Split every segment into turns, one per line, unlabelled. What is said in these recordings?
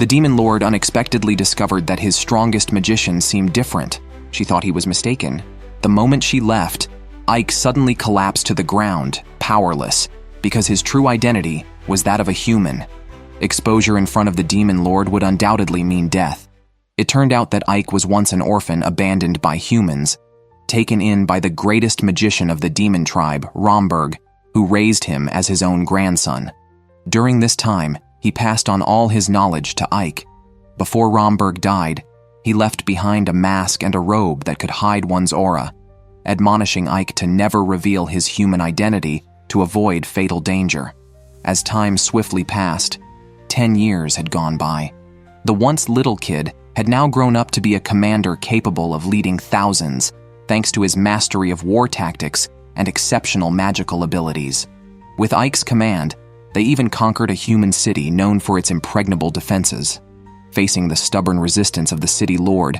The demon lord unexpectedly discovered that his strongest magician seemed different. She thought he was mistaken. The moment she left, Ike suddenly collapsed to the ground, powerless, because his true identity was that of a human. Exposure in front of the demon lord would undoubtedly mean death. It turned out that Ike was once an orphan abandoned by humans, taken in by the greatest magician of the demon tribe, Romberg, who raised him as his own grandson. During this time, he passed on all his knowledge to Ike. Before Romberg died, he left behind a mask and a robe that could hide one's aura, admonishing Ike to never reveal his human identity to avoid fatal danger. As time swiftly passed, 10 years had gone by. The once little kid had now grown up to be a commander capable of leading thousands, thanks to his mastery of war tactics and exceptional magical abilities. With Ike's command, they even conquered a human city known for its impregnable defenses. Facing the stubborn resistance of the city lord,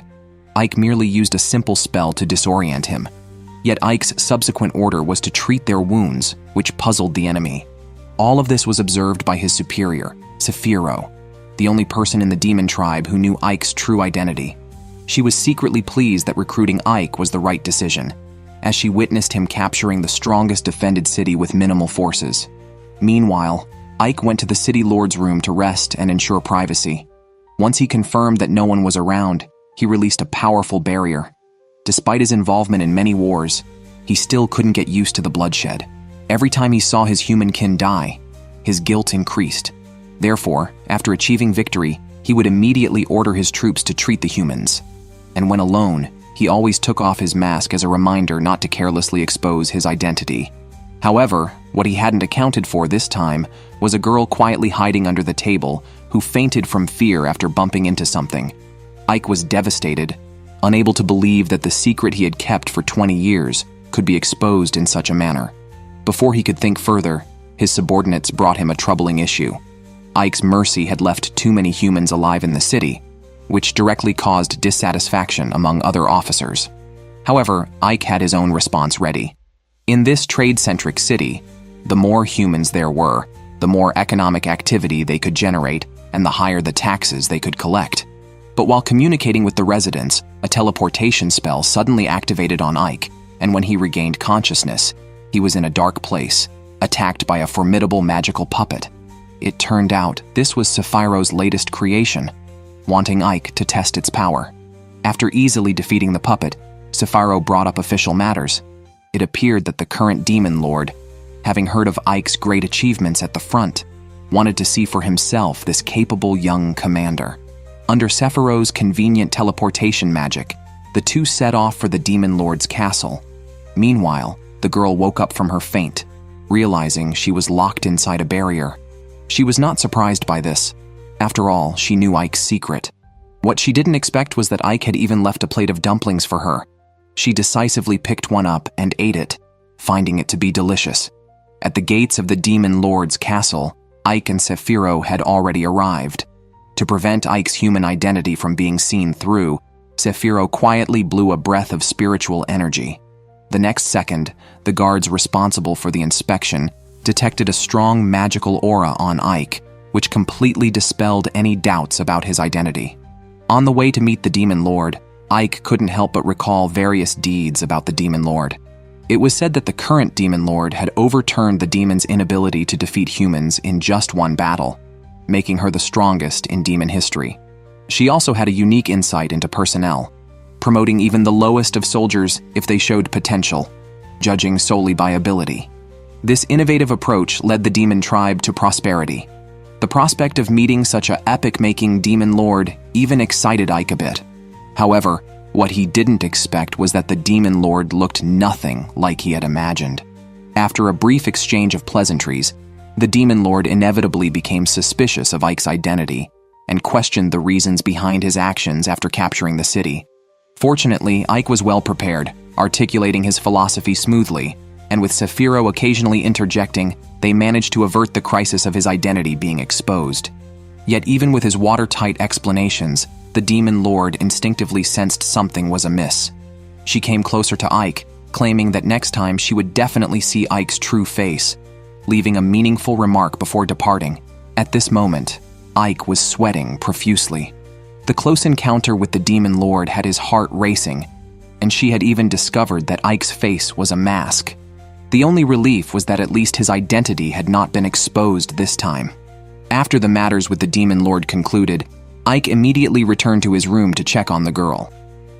Ike merely used a simple spell to disorient him. Yet Ike's subsequent order was to treat their wounds, which puzzled the enemy. All of this was observed by his superior, Sephiro, the only person in the demon tribe who knew Ike's true identity. She was secretly pleased that recruiting Ike was the right decision, as she witnessed him capturing the strongest defended city with minimal forces. Meanwhile, Ike went to the city lord's room to rest and ensure privacy. Once he confirmed that no one was around, he released a powerful barrier. Despite his involvement in many wars, he still couldn't get used to the bloodshed. Every time he saw his human kin die, his guilt increased. Therefore, after achieving victory, he would immediately order his troops to treat the humans. And when alone, he always took off his mask as a reminder not to carelessly expose his identity. However, what he hadn't accounted for this time was a girl quietly hiding under the table who fainted from fear after bumping into something. Ike was devastated, unable to believe that the secret he had kept for 20 years could be exposed in such a manner. Before he could think further, his subordinates brought him a troubling issue. Ike's mercy had left too many humans alive in the city, which directly caused dissatisfaction among other officers. However, Ike had his own response ready. In this trade-centric city, the more humans there were, the more economic activity they could generate and the higher the taxes they could collect. But while communicating with the residents, a teleportation spell suddenly activated on Ike, and when he regained consciousness, he was in a dark place, attacked by a formidable magical puppet. It turned out this was Sephiro's latest creation, wanting Ike to test its power. After easily defeating the puppet, Sephiro brought up official matters. It appeared that the current demon lord, having heard of Ike's great achievements at the front, wanted to see for himself this capable young commander. Under Sephiro's convenient teleportation magic, the two set off for the demon lord's castle. Meanwhile, the girl woke up from her faint, realizing she was locked inside a barrier. She was not surprised by this. After all, she knew Ike's secret. What she didn't expect was that Ike had even left a plate of dumplings for her. She decisively picked one up and ate it, finding it to be delicious. At the gates of the demon lord's castle, Ike and Sephiro had already arrived. To prevent Ike's human identity from being seen through, Sephiro quietly blew a breath of spiritual energy. The next second, the guards responsible for the inspection detected a strong magical aura on Ike, which completely dispelled any doubts about his identity. On the way to meet the demon lord, Ike couldn't help but recall various deeds about the demon lord. It was said that the current demon lord had overturned the demon's inability to defeat humans in just one battle, making her the strongest in demon history. She also had a unique insight into personnel, promoting even the lowest of soldiers if they showed potential, judging solely by ability. This innovative approach led the demon tribe to prosperity. The prospect of meeting such an epic-making demon lord even excited Ike a bit. However, what he didn't expect was that the demon lord looked nothing like he had imagined. After a brief exchange of pleasantries, the demon lord inevitably became suspicious of Ike's identity and questioned the reasons behind his actions after capturing the city. Fortunately, Ike was well prepared, articulating his philosophy smoothly, and with Sephiro occasionally interjecting, they managed to avert the crisis of his identity being exposed. Yet even with his watertight explanations, the demon lord instinctively sensed something was amiss. She came closer to Ike, claiming that next time she would definitely see Ike's true face, leaving a meaningful remark before departing. At this moment, Ike was sweating profusely. The close encounter with the demon lord had his heart racing, and she had even discovered that Ike's face was a mask. The only relief was that at least his identity had not been exposed this time. After the matters with the demon lord concluded, Ike immediately returned to his room to check on the girl.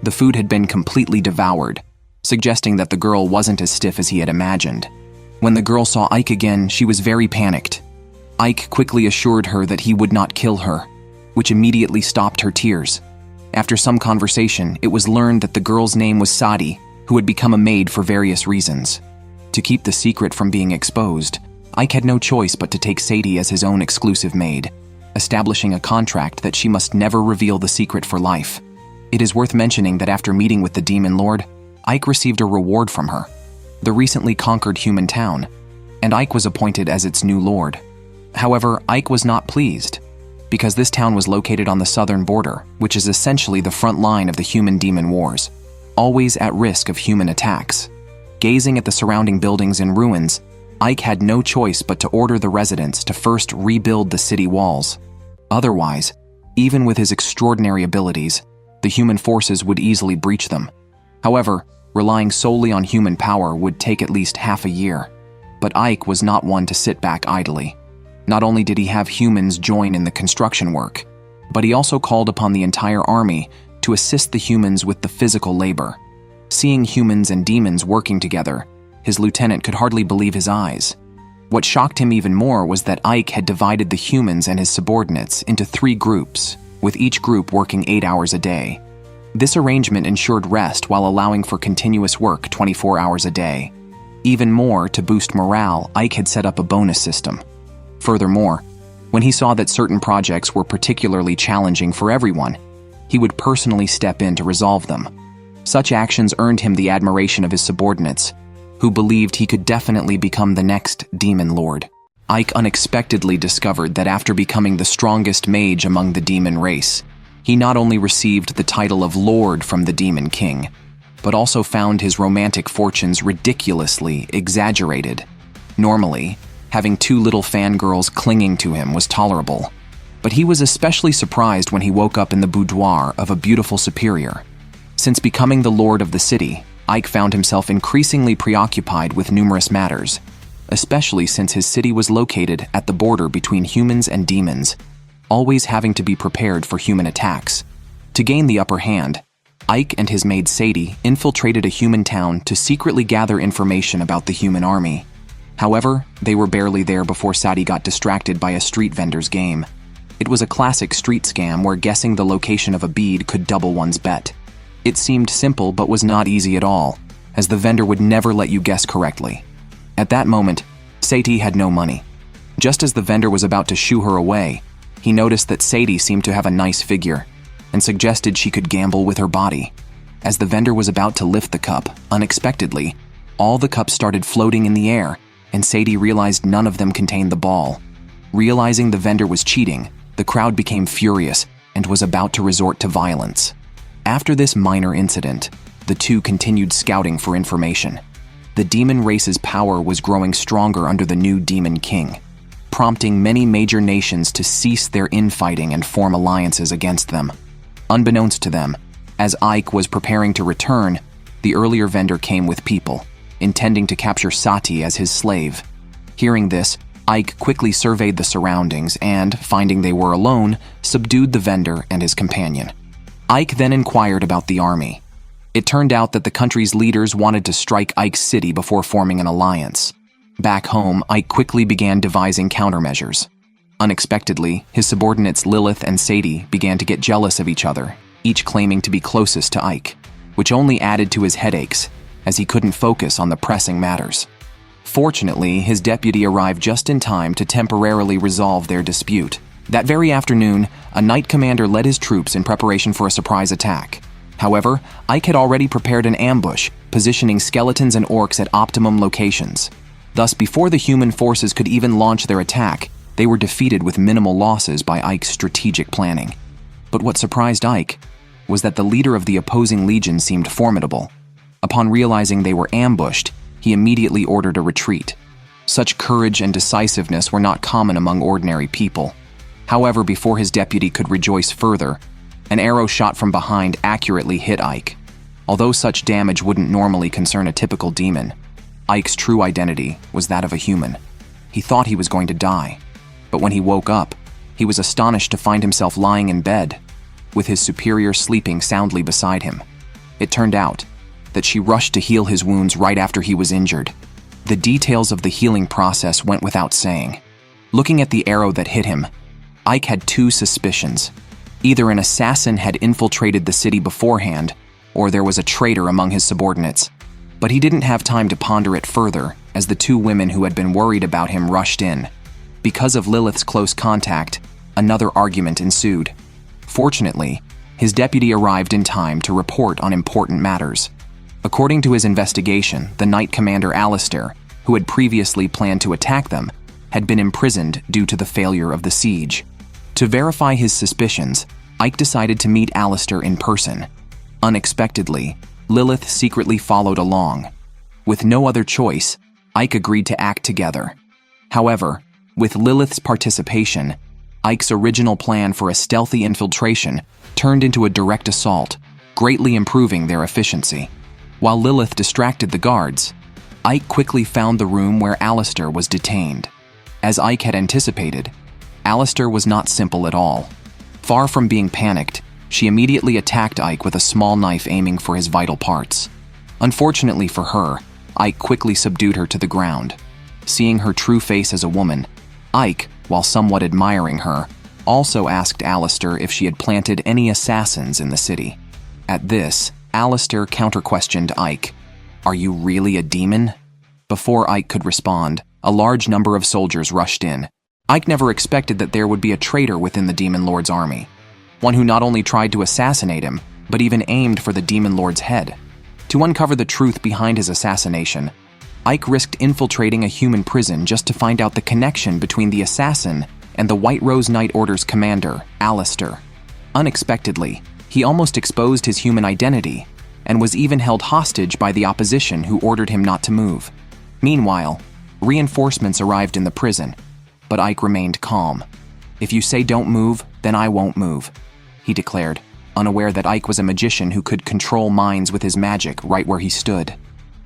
The food had been completely devoured, suggesting that the girl wasn't as stiff as he had imagined. When the girl saw Ike again, she was very panicked. Ike quickly assured her that he would not kill her, which immediately stopped her tears. After some conversation, it was learned that the girl's name was Sadie, who had become a maid for various reasons. To keep the secret from being exposed, Ike had no choice but to take Sadie as his own exclusive maid, establishing a contract that she must never reveal the secret for life. It is worth mentioning that after meeting with the demon lord, Ike received a reward from her, the recently conquered human town, and Ike was appointed as its new lord. However, Ike was not pleased, because this town was located on the southern border, which is essentially the front line of the human-demon wars, always at risk of human attacks. Gazing at the surrounding buildings in ruins, Ike had no choice but to order the residents to first rebuild the city walls. Otherwise, even with his extraordinary abilities, the human forces would easily breach them. However, relying solely on human power would take at least half a year. But Ike was not one to sit back idly. Not only did he have humans join in the construction work, but he also called upon the entire army to assist the humans with the physical labor. Seeing humans and demons working together, his lieutenant could hardly believe his eyes. What shocked him even more was that Ike had divided the humans and his subordinates into 3 groups, with each group working 8 hours a day. This arrangement ensured rest while allowing for continuous work 24 hours a day. Even more, to boost morale, Ike had set up a bonus system. Furthermore, when he saw that certain projects were particularly challenging for everyone, he would personally step in to resolve them. Such actions earned him the admiration of his subordinates, who believed he could definitely become the next demon lord. Ike unexpectedly discovered that after becoming the strongest mage among the demon race, he not only received the title of Lord from the Demon King, but also found his romantic fortunes ridiculously exaggerated. Normally, having 2 little fangirls clinging to him was tolerable, but he was especially surprised when he woke up in the boudoir of a beautiful superior. Since becoming the lord of the city, Ike found himself increasingly preoccupied with numerous matters, especially since his city was located at the border between humans and demons, always having to be prepared for human attacks. To gain the upper hand, Ike and his maid Sadie infiltrated a human town to secretly gather information about the human army. However, they were barely there before Sadie got distracted by a street vendor's game. It was a classic street scam where guessing the location of a bead could double one's bet. It seemed simple but was not easy at all, as the vendor would never let you guess correctly. At that moment, Sadie had no money. Just as the vendor was about to shoo her away, he noticed that Sadie seemed to have a nice figure, and suggested she could gamble with her body. As the vendor was about to lift the cup, unexpectedly, all the cups started floating in the air, and Sadie realized none of them contained the ball. Realizing the vendor was cheating, the crowd became furious and was about to resort to violence. After this minor incident, the two continued scouting for information. The demon race's power was growing stronger under the new Demon King, prompting many major nations to cease their infighting and form alliances against them. Unbeknownst to them, as Ike was preparing to return, the earlier vendor came with people, intending to capture Sati as his slave. Hearing this, Ike quickly surveyed the surroundings and, finding they were alone, subdued the vendor and his companion. Ike then inquired about the army. It turned out that the country's leaders wanted to strike Ike's city before forming an alliance. Back home, Ike quickly began devising countermeasures. Unexpectedly, his subordinates Lilith and Sadie began to get jealous of each other, each claiming to be closest to Ike, which only added to his headaches, as he couldn't focus on the pressing matters. Fortunately, his deputy arrived just in time to temporarily resolve their dispute. That very afternoon, a knight commander led his troops in preparation for a surprise attack. However, Ike had already prepared an ambush, positioning skeletons and orcs at optimum locations. Thus, before the human forces could even launch their attack, they were defeated with minimal losses by Ike's strategic planning. But what surprised Ike was that the leader of the opposing legion seemed formidable. Upon realizing they were ambushed, he immediately ordered a retreat. Such courage and decisiveness were not common among ordinary people. However, before his deputy could rejoice further, an arrow shot from behind accurately hit Ike. Although such damage wouldn't normally concern a typical demon, Ike's true identity was that of a human. He thought he was going to die, but when he woke up, he was astonished to find himself lying in bed, with his superior sleeping soundly beside him. It turned out that she rushed to heal his wounds right after he was injured. The details of the healing process went without saying. Looking at the arrow that hit him, Ike had two suspicions. Either an assassin had infiltrated the city beforehand, or there was a traitor among his subordinates. But he didn't have time to ponder it further, as the two women who had been worried about him rushed in. Because of Lilith's close contact, another argument ensued. Fortunately, his deputy arrived in time to report on important matters. According to his investigation, the Knight Commander Alistair, who had previously planned to attack them, had been imprisoned due to the failure of the siege. To verify his suspicions, Ike decided to meet Alistair in person. Unexpectedly, Lilith secretly followed along. With no other choice, Ike agreed to act together. However, with Lilith's participation, Ike's original plan for a stealthy infiltration turned into a direct assault, greatly improving their efficiency. While Lilith distracted the guards, Ike quickly found the room where Alistair was detained. As Ike had anticipated, Alistair was not simple at all. Far from being panicked, she immediately attacked Ike with a small knife aiming for his vital parts. Unfortunately for her, Ike quickly subdued her to the ground. Seeing her true face as a woman, Ike, while somewhat admiring her, also asked Alistair if she had planted any assassins in the city. At this, Alistair counter-questioned Ike. "Are you really a demon?" Before Ike could respond, a large number of soldiers rushed in. Ike never expected that there would be a traitor within the Demon Lord's army. One who not only tried to assassinate him, but even aimed for the Demon Lord's head. To uncover the truth behind his assassination, Ike risked infiltrating a human prison just to find out the connection between the assassin and the White Rose Knight Order's commander, Alistair. Unexpectedly, he almost exposed his human identity, and was even held hostage by the opposition who ordered him not to move. Meanwhile, reinforcements arrived in the prison, but Ike remained calm. "If you say don't move, then I won't move," he declared, unaware that Ike was a magician who could control minds with his magic right where he stood.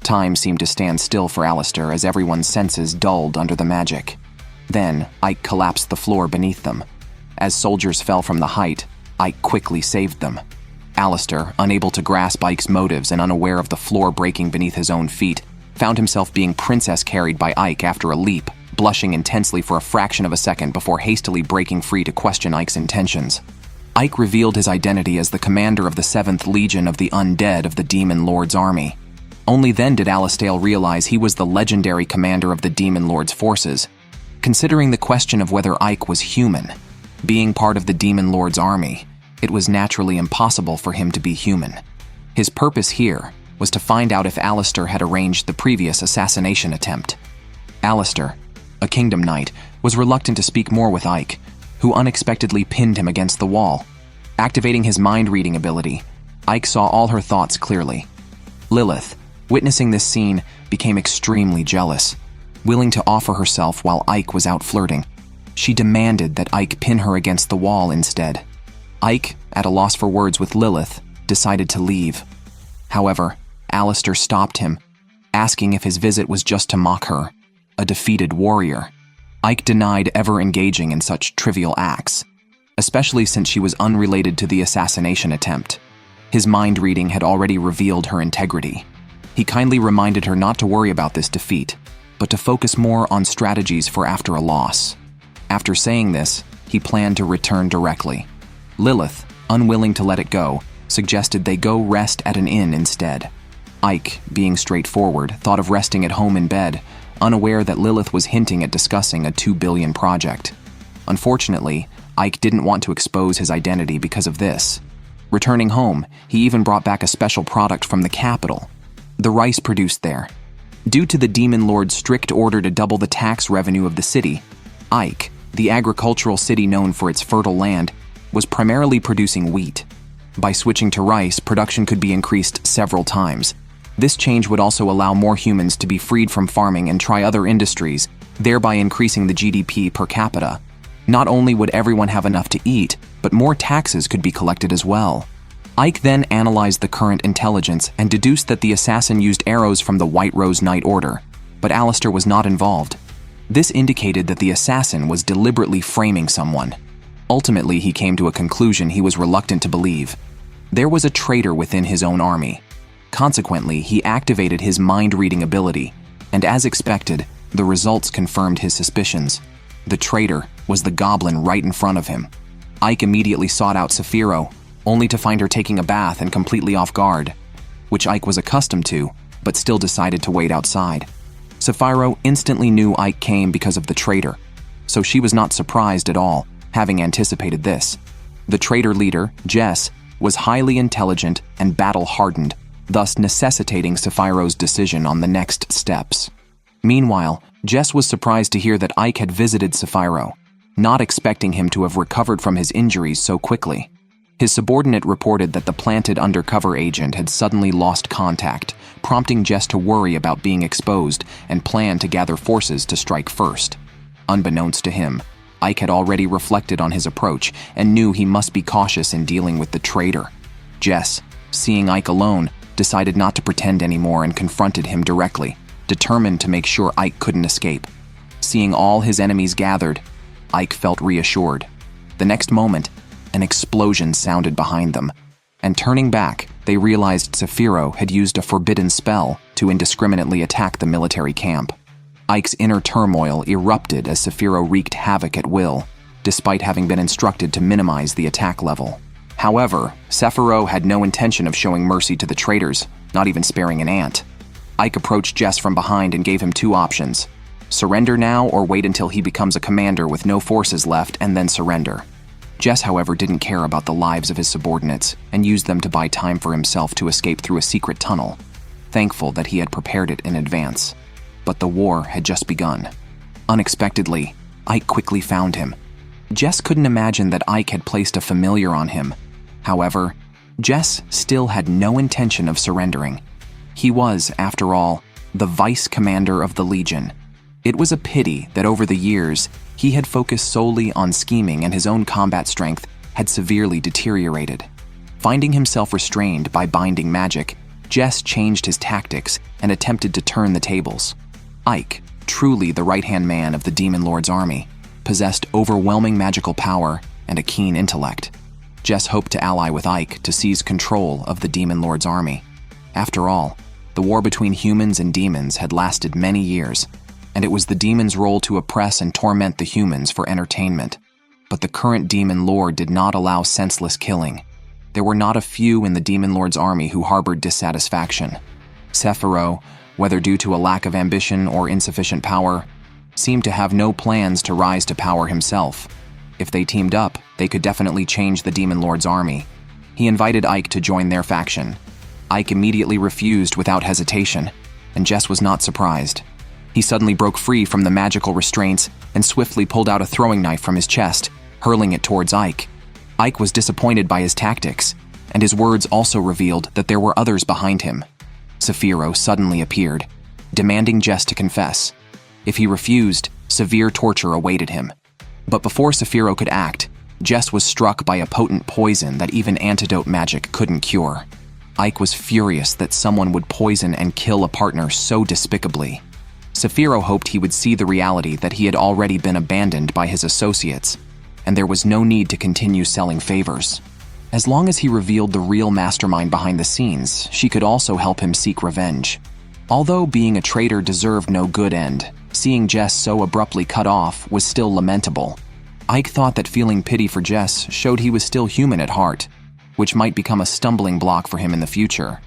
Time seemed to stand still for Alistair as everyone's senses dulled under the magic. Then, Ike collapsed the floor beneath them. As soldiers fell from the height, Ike quickly saved them. Alistair, unable to grasp Ike's motives and unaware of the floor breaking beneath his own feet, found himself being princess carried by Ike after a leap, blushing intensely for a fraction of a second before hastily breaking free to question Ike's intentions. Ike revealed his identity as the commander of the 7th Legion of the Undead of the Demon Lord's army. Only then did Alistair realize he was the legendary commander of the Demon Lord's forces. Considering the question of whether Ike was human, being part of the Demon Lord's army, it was naturally impossible for him to be human. His purpose here was to find out if Alistair had arranged the previous assassination attempt. Alistair, a Kingdom Knight, was reluctant to speak more with Ike, who unexpectedly pinned him against the wall. Activating his mind-reading ability, Ike saw all her thoughts clearly. Lilith, witnessing this scene, became extremely jealous, willing to offer herself while Ike was out flirting. She demanded that Ike pin her against the wall instead. Ike, at a loss for words with Lilith, decided to leave. However, Alistair stopped him, asking if his visit was just to mock her, a defeated warrior. Ike denied ever engaging in such trivial acts, especially since she was unrelated to the assassination attempt. His mind reading had already revealed her integrity. He kindly reminded her not to worry about this defeat, but to focus more on strategies for after a loss. After saying this, he planned to return directly. Lilith, unwilling to let it go, suggested they go rest at an inn instead. Ike, being straightforward, thought of resting at home in bed, unaware that Lilith was hinting at discussing a 2 billion project. Unfortunately, Ike didn't want to expose his identity because of this. Returning home, he even brought back a special product from the capital, the rice produced there. Due to the Demon Lord's strict order to double the tax revenue of the city, Ike, the agricultural city known for its fertile land, was primarily producing wheat. By switching to rice, production could be increased several times. This change would also allow more humans to be freed from farming and try other industries, thereby increasing the GDP per capita. Not only would everyone have enough to eat, but more taxes could be collected as well. Ike then analyzed the current intelligence and deduced that the assassin used arrows from the White Rose Knight Order, but Alistair was not involved. This indicated that the assassin was deliberately framing someone. Ultimately, he came to a conclusion he was reluctant to believe. There was a traitor within his own army. Consequently, he activated his mind-reading ability, and as expected, the results confirmed his suspicions. The traitor was the goblin right in front of him. Ike immediately sought out Saphiro, only to find her taking a bath and completely off guard, which Ike was accustomed to, but still decided to wait outside. Saphiro instantly knew Ike came because of the traitor, so she was not surprised at all, having anticipated this. The traitor leader, Jess, was highly intelligent and battle-hardened, thus necessitating Saphiro's decision on the next steps. Meanwhile, Jess was surprised to hear that Ike had visited Saphiro, not expecting him to have recovered from his injuries so quickly. His subordinate reported that the planted undercover agent had suddenly lost contact, prompting Jess to worry about being exposed and plan to gather forces to strike first. Unbeknownst to him, Ike had already reflected on his approach and knew he must be cautious in dealing with the traitor. Jess, seeing Ike alone, decided not to pretend anymore and confronted him directly, determined to make sure Ike couldn't escape. Seeing all his enemies gathered, Ike felt reassured. The next moment, an explosion sounded behind them, and turning back, they realized Saphiro had used a forbidden spell to indiscriminately attack the military camp. Ike's inner turmoil erupted as Saphiro wreaked havoc at will, despite having been instructed to minimize the attack level. However, Saphiro had no intention of showing mercy to the traitors, not even sparing an ant. Ike approached Jess from behind and gave him two options: surrender now or wait until he becomes a commander with no forces left and then surrender. Jess, however, didn't care about the lives of his subordinates and used them to buy time for himself to escape through a secret tunnel, thankful that he had prepared it in advance. But the war had just begun. Unexpectedly, Ike quickly found him. Jess couldn't imagine that Ike had placed a familiar on him. However, Jess still had no intention of surrendering. He was, after all, the vice commander of the Legion. It was a pity that over the years, he had focused solely on scheming and his own combat strength had severely deteriorated. Finding himself restrained by binding magic, Jess changed his tactics and attempted to turn the tables. Ike, truly the right-hand man of the Demon Lord's army, possessed overwhelming magical power and a keen intellect. Jess hoped to ally with Ike to seize control of the Demon Lord's army. After all, the war between humans and demons had lasted many years, and it was the demons' role to oppress and torment the humans for entertainment. But the current Demon Lord did not allow senseless killing. There were not a few in the Demon Lord's army who harbored dissatisfaction. Saphiro, whether due to a lack of ambition or insufficient power, seemed to have no plans to rise to power himself. If they teamed up, they could definitely change the Demon Lord's army. He invited Ike to join their faction. Ike immediately refused without hesitation, and Jess was not surprised. He suddenly broke free from the magical restraints and swiftly pulled out a throwing knife from his chest, hurling it towards Ike. Ike was disappointed by his tactics, and his words also revealed that there were others behind him. Saphiro suddenly appeared, demanding Jess to confess. If he refused, severe torture awaited him. But before Saphiro could act, Jess was struck by a potent poison that even antidote magic couldn't cure. Ike was furious that someone would poison and kill a partner so despicably. Saphiro hoped he would see the reality that he had already been abandoned by his associates, and there was no need to continue selling favors. As long as he revealed the real mastermind behind the scenes, she could also help him seek revenge. Although being a traitor deserved no good end, seeing Jess so abruptly cut off was still lamentable. Ike thought that feeling pity for Jess showed he was still human at heart, which might become a stumbling block for him in the future.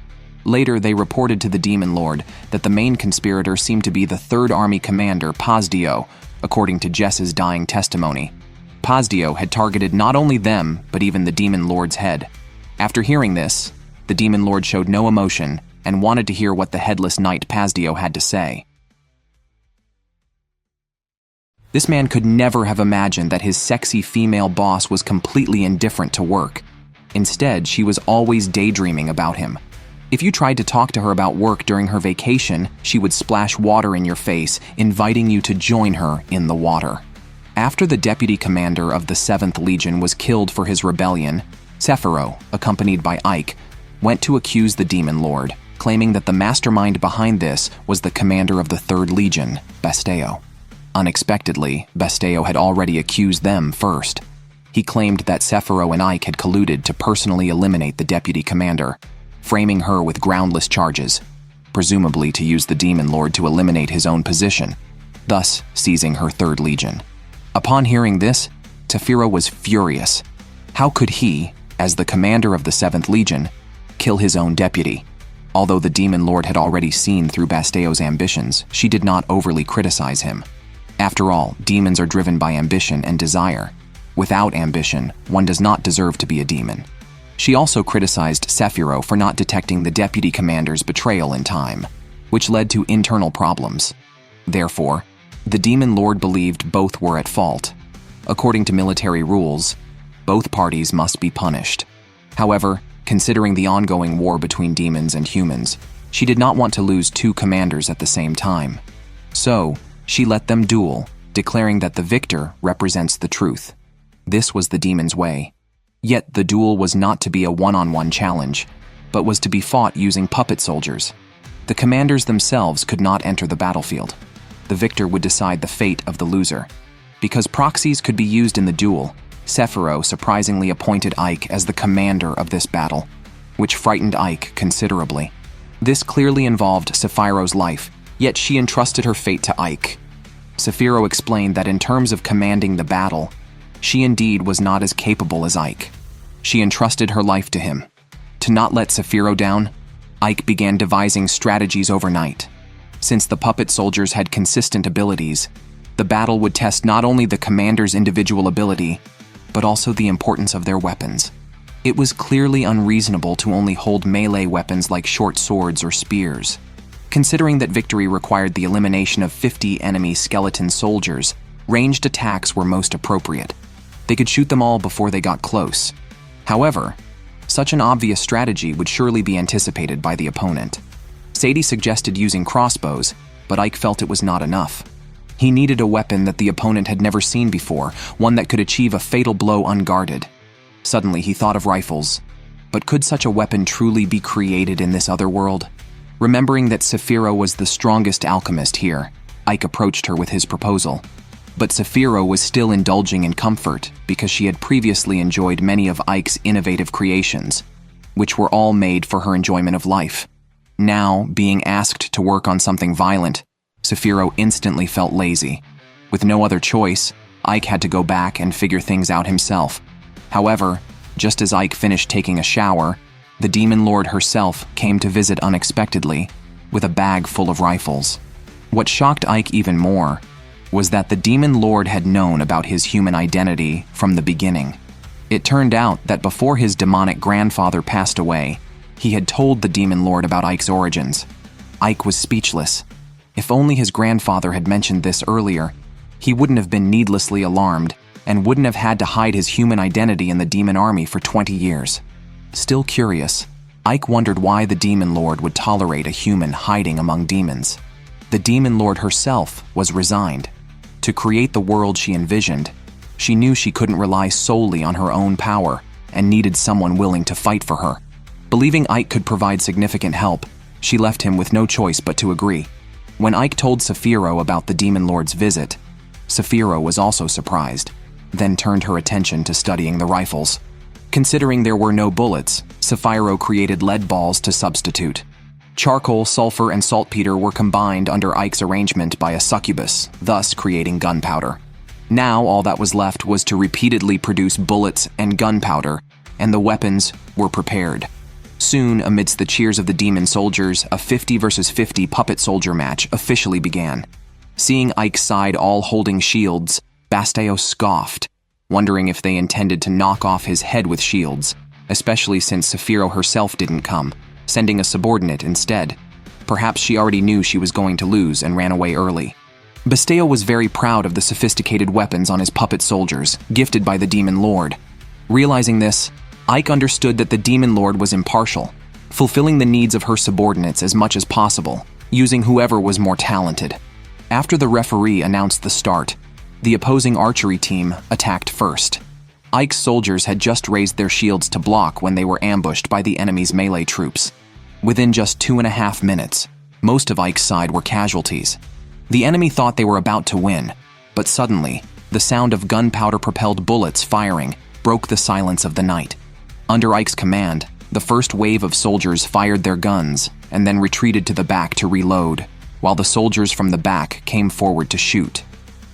Later, they reported to the Demon Lord that the main conspirator seemed to be the Third Army commander, Pazdio, according to Jess's dying testimony. Pazdio had targeted not only them, but even the Demon Lord's head. After hearing this, the Demon Lord showed no emotion and wanted to hear what the headless knight Pazdio had to say. This man could never have imagined that his sexy female boss was completely indifferent to work. Instead, she was always daydreaming about him. If you tried to talk to her about work during her vacation, she would splash water in your face, inviting you to join her in the water. After the deputy commander of the 7th Legion was killed for his rebellion, Sephiro, accompanied by Ike, went to accuse the Demon Lord, claiming that the mastermind behind this was the commander of the 3rd Legion, Basteo. Unexpectedly, Basteo had already accused them first. He claimed that Sephiro and Ike had colluded to personally eliminate the deputy commander, framing her with groundless charges, presumably to use the Demon Lord to eliminate his own position, thus seizing her 3rd Legion. Upon hearing this, Sephiro was furious. How could he, as the commander of the 7th Legion, kill his own deputy? Although the Demon Lord had already seen through Basteo's ambitions, she did not overly criticize him. After all, demons are driven by ambition and desire. Without ambition, one does not deserve to be a demon. She also criticized Sephiro for not detecting the deputy commander's betrayal in time, which led to internal problems. Therefore, the Demon Lord believed both were at fault. According to military rules, both parties must be punished. However, considering the ongoing war between demons and humans, she did not want to lose 2 commanders at the same time. So, she let them duel, declaring that the victor represents the truth. This was the demon's way. Yet the duel was not to be a one-on-one challenge, but was to be fought using puppet soldiers. The commanders themselves could not enter the battlefield. The victor would decide the fate of the loser. Because proxies could be used in the duel, Sephiro surprisingly appointed Ike as the commander of this battle, which frightened Ike considerably. This clearly involved Sephiro's life, yet she entrusted her fate to Ike. Sephiro explained that in terms of commanding the battle, she indeed was not as capable as Ike. She entrusted her life to him. To not let Sephiro down, Ike began devising strategies overnight. Since the puppet soldiers had consistent abilities, the battle would test not only the commander's individual ability, but also the importance of their weapons. It was clearly unreasonable to only hold melee weapons like short swords or spears. Considering that victory required the elimination of 50 enemy skeleton soldiers, ranged attacks were most appropriate. They could shoot them all before they got close. However, such an obvious strategy would surely be anticipated by the opponent. Sadie suggested using crossbows, but Ike felt it was not enough. He needed a weapon that the opponent had never seen before, one that could achieve a fatal blow unguarded. Suddenly he thought of rifles. But could such a weapon truly be created in this other world? Remembering that Sephiro was the strongest alchemist here, Ike approached her with his proposal. But Sephiro was still indulging in comfort because she had previously enjoyed many of Ike's innovative creations, which were all made for her enjoyment of life. Now, being asked to work on something violent, Sephiro instantly felt lazy. With no other choice, Ike had to go back and figure things out himself. However, just as Ike finished taking a shower, the Demon Lord herself came to visit unexpectedly with a bag full of rifles. What shocked Ike even more was that the Demon Lord had known about his human identity from the beginning. It turned out that before his demonic grandfather passed away, he had told the Demon Lord about Ike's origins. Ike was speechless. If only his grandfather had mentioned this earlier, he wouldn't have been needlessly alarmed and wouldn't have had to hide his human identity in the demon army for 20 years. Still curious, Ike wondered why the Demon Lord would tolerate a human hiding among demons. The Demon Lord herself was resigned. To create the world she envisioned, she knew she couldn't rely solely on her own power and needed someone willing to fight for her. Believing Ike could provide significant help, she left him with no choice but to agree. When Ike told Sephiro about the Demon Lord's visit, Sephiro was also surprised, then turned her attention to studying the rifles. Considering there were no bullets, Sephiro created lead balls to substitute. Charcoal, sulfur, and saltpeter were combined under Ike's arrangement by a succubus, thus creating gunpowder. Now all that was left was to repeatedly produce bullets and gunpowder, and the weapons were prepared. Soon, amidst the cheers of the demon soldiers, a 50 versus 50 puppet soldier match officially began. Seeing Ike's side all holding shields, Basteo scoffed, wondering if they intended to knock off his head with shields, especially since Sephiro herself didn't come, sending a subordinate instead. Perhaps she already knew she was going to lose and ran away early. Basteo was very proud of the sophisticated weapons on his puppet soldiers, gifted by the Demon Lord. Realizing this, Ike understood that the Demon Lord was impartial, fulfilling the needs of her subordinates as much as possible, using whoever was more talented. After the referee announced the start, The opposing archery team attacked first. Ike's soldiers had just raised their shields to block when they were ambushed by the enemy's melee troops. Within just 2.5 minutes, most of Ike's side were casualties. The enemy thought they were about to win, but suddenly, the sound of gunpowder-propelled bullets firing broke the silence of the night. Under Ike's command, the first wave of soldiers fired their guns and then retreated to the back to reload, while the soldiers from the back came forward to shoot.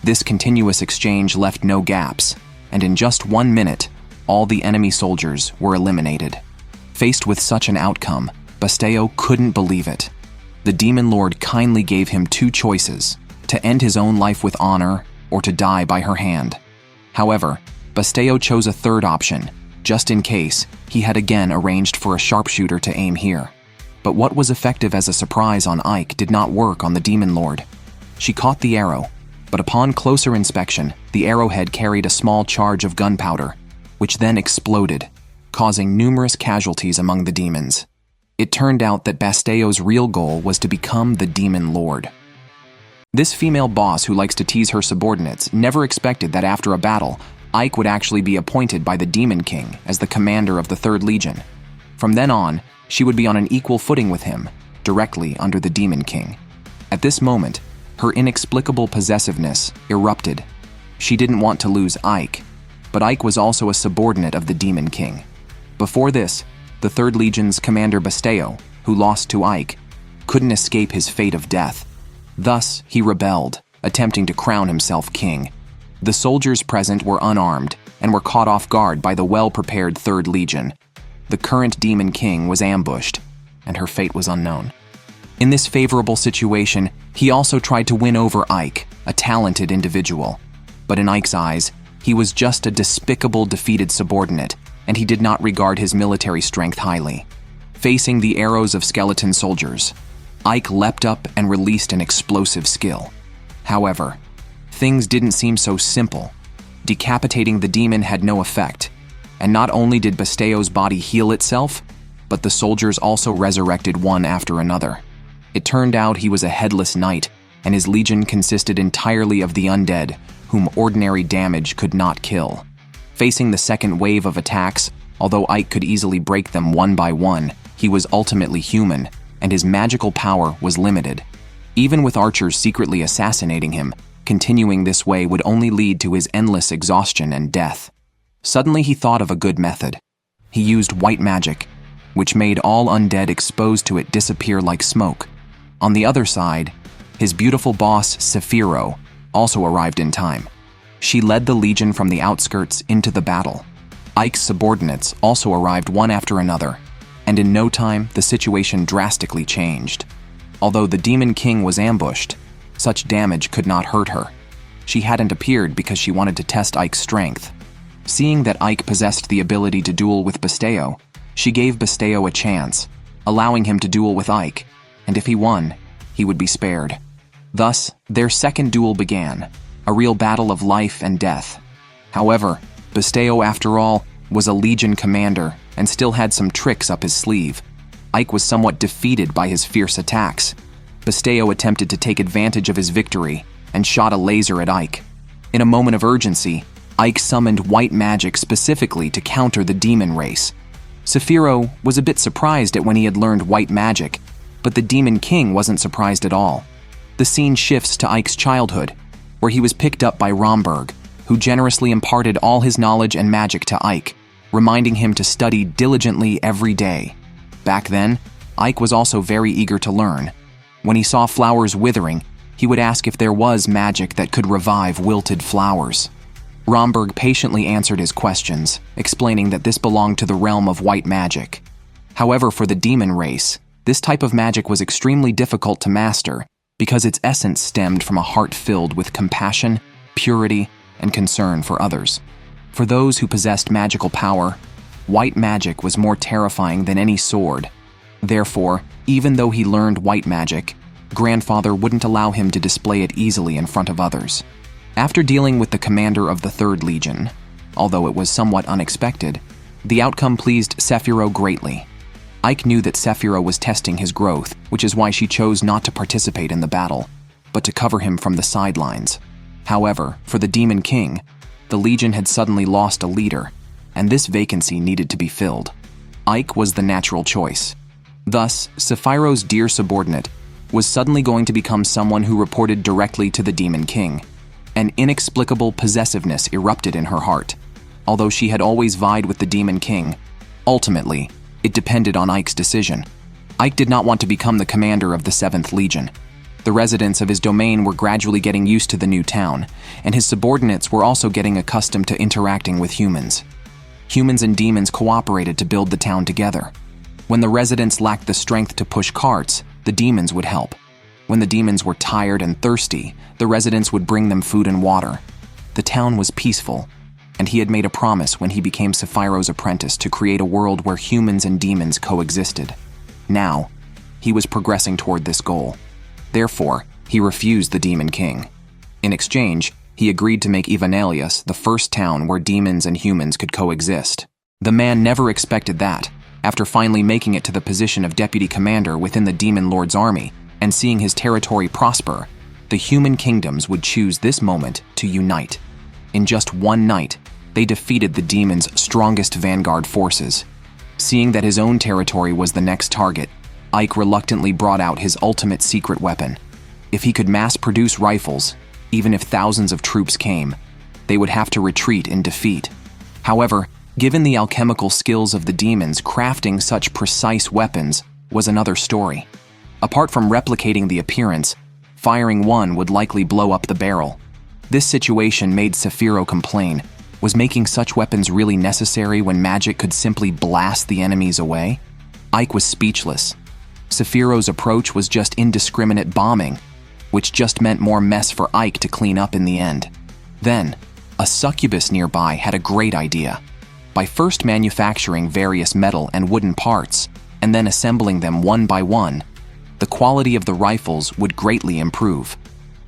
This continuous exchange left no gaps, and in just 1 minute, all the enemy soldiers were eliminated. Faced with such an outcome, Basteo couldn't believe it. The Demon Lord kindly gave him 2 choices: to end his own life with honor or to die by her hand. However, Basteo chose a third option, just in case he had again arranged for a sharpshooter to aim here. But what was effective as a surprise on Ike did not work on the Demon Lord. She caught the arrow, but upon closer inspection, the arrowhead carried a small charge of gunpowder, which then exploded, causing numerous casualties among the demons. It turned out that Basteo's real goal was to become the Demon Lord. This female boss who likes to tease her subordinates never expected that after a battle, Ike would actually be appointed by the Demon King as the commander of the 3rd Legion. From then on, she would be on an equal footing with him, directly under the Demon King. At this moment, her inexplicable possessiveness erupted. She didn't want to lose Ike, but Ike was also a subordinate of the Demon King. Before this, the 3rd Legion's commander Basteo, who lost to Ike, couldn't escape his fate of death. Thus, he rebelled, attempting to crown himself king. The soldiers present were unarmed and were caught off guard by the well-prepared 3rd Legion. The current Demon King was ambushed, and her fate was unknown. In this favorable situation, he also tried to win over Ike, a talented individual. But in Ike's eyes, he was just a despicable, defeated subordinate, and he did not regard his military strength highly. Facing the arrows of skeleton soldiers, Ike leapt up and released an explosive skill. However, things didn't seem so simple. Decapitating the demon had no effect, and not only did Basteo's body heal itself, but the soldiers also resurrected one after another. It turned out he was a headless knight, and his legion consisted entirely of the undead, whom ordinary damage could not kill. Facing the second wave of attacks, although Ike could easily break them one by one, he was ultimately human, and his magical power was limited. Even with archers secretly assassinating him, continuing this way would only lead to his endless exhaustion and death. Suddenly he thought of a good method. He used white magic, which made all undead exposed to it disappear like smoke. On the other side, his beautiful boss, Sephiro, also arrived in time. She led the legion from the outskirts into the battle. Ike's subordinates also arrived one after another, and in no time the situation drastically changed. Although the Demon King was ambushed, such damage could not hurt her. She hadn't appeared because she wanted to test Ike's strength. Seeing that Ike possessed the ability to duel with Basteo, she gave Basteo a chance, allowing him to duel with Ike, and if he won, he would be spared. Thus, their second duel began, a real battle of life and death. However, Basteo, after all, was a legion commander and still had some tricks up his sleeve. Ike was somewhat defeated by his fierce attacks. Basteo attempted to take advantage of his victory and shot a laser at Ike. In a moment of urgency, Ike summoned white magic specifically to counter the demon race. Sephiro was a bit surprised at when he had learned white magic, but the Demon King wasn't surprised at all. The scene shifts to Ike's childhood, where he was picked up by Romberg, who generously imparted all his knowledge and magic to Ike, reminding him to study diligently every day. Back then, Ike was also very eager to learn. When he saw flowers withering, he would ask if there was magic that could revive wilted flowers. Romberg patiently answered his questions, explaining that this belonged to the realm of white magic. However, for the demon race, this type of magic was extremely difficult to master because its essence stemmed from a heart filled with compassion, purity, and concern for others. For those who possessed magical power, white magic was more terrifying than any sword. Therefore, even though he learned white magic, Grandfather wouldn't allow him to display it easily in front of others. After dealing with the commander of the 3rd Legion, although it was somewhat unexpected, the outcome pleased Sephiro greatly. Ike knew that Sephiro was testing his growth, which is why she chose not to participate in the battle, but to cover him from the sidelines. However, for the Demon King, the Legion had suddenly lost a leader, and this vacancy needed to be filled. Ike was the natural choice. Thus, Sephiroth's dear subordinate was suddenly going to become someone who reported directly to the Demon King. An inexplicable possessiveness erupted in her heart. Although she had always vied with the Demon King, ultimately, it depended on Ike's decision. Ike did not want to become the commander of the 7th Legion. The residents of his domain were gradually getting used to the new town, and his subordinates were also getting accustomed to interacting with humans. Humans and demons cooperated to build the town together. When the residents lacked the strength to push carts, the demons would help. When the demons were tired and thirsty, the residents would bring them food and water. The town was peaceful, and he had made a promise when he became Sephiroth's apprentice to create a world where humans and demons coexisted. Now, he was progressing toward this goal. Therefore, he refused the Demon King. In exchange, he agreed to make Ivanelius the first town where demons and humans could coexist. The man never expected that, after finally making it to the position of deputy commander within the Demon Lord's army and seeing his territory prosper, the human kingdoms would choose this moment to unite. In just one night, they defeated the demons' strongest vanguard forces. Seeing that his own territory was the next target, Ike reluctantly brought out his ultimate secret weapon. If he could mass-produce rifles, even if thousands of troops came, they would have to retreat in defeat. However, given the alchemical skills of the demons, crafting such precise weapons was another story. Apart from replicating the appearance, firing one would likely blow up the barrel. This situation made Sephiroth complain. Was making such weapons really necessary when magic could simply blast the enemies away? Ike was speechless. Sephiroth's approach was just indiscriminate bombing, which just meant more mess for Ike to clean up in the end. Then, a succubus nearby had a great idea. By first manufacturing various metal and wooden parts, and then assembling them one by one, the quality of the rifles would greatly improve.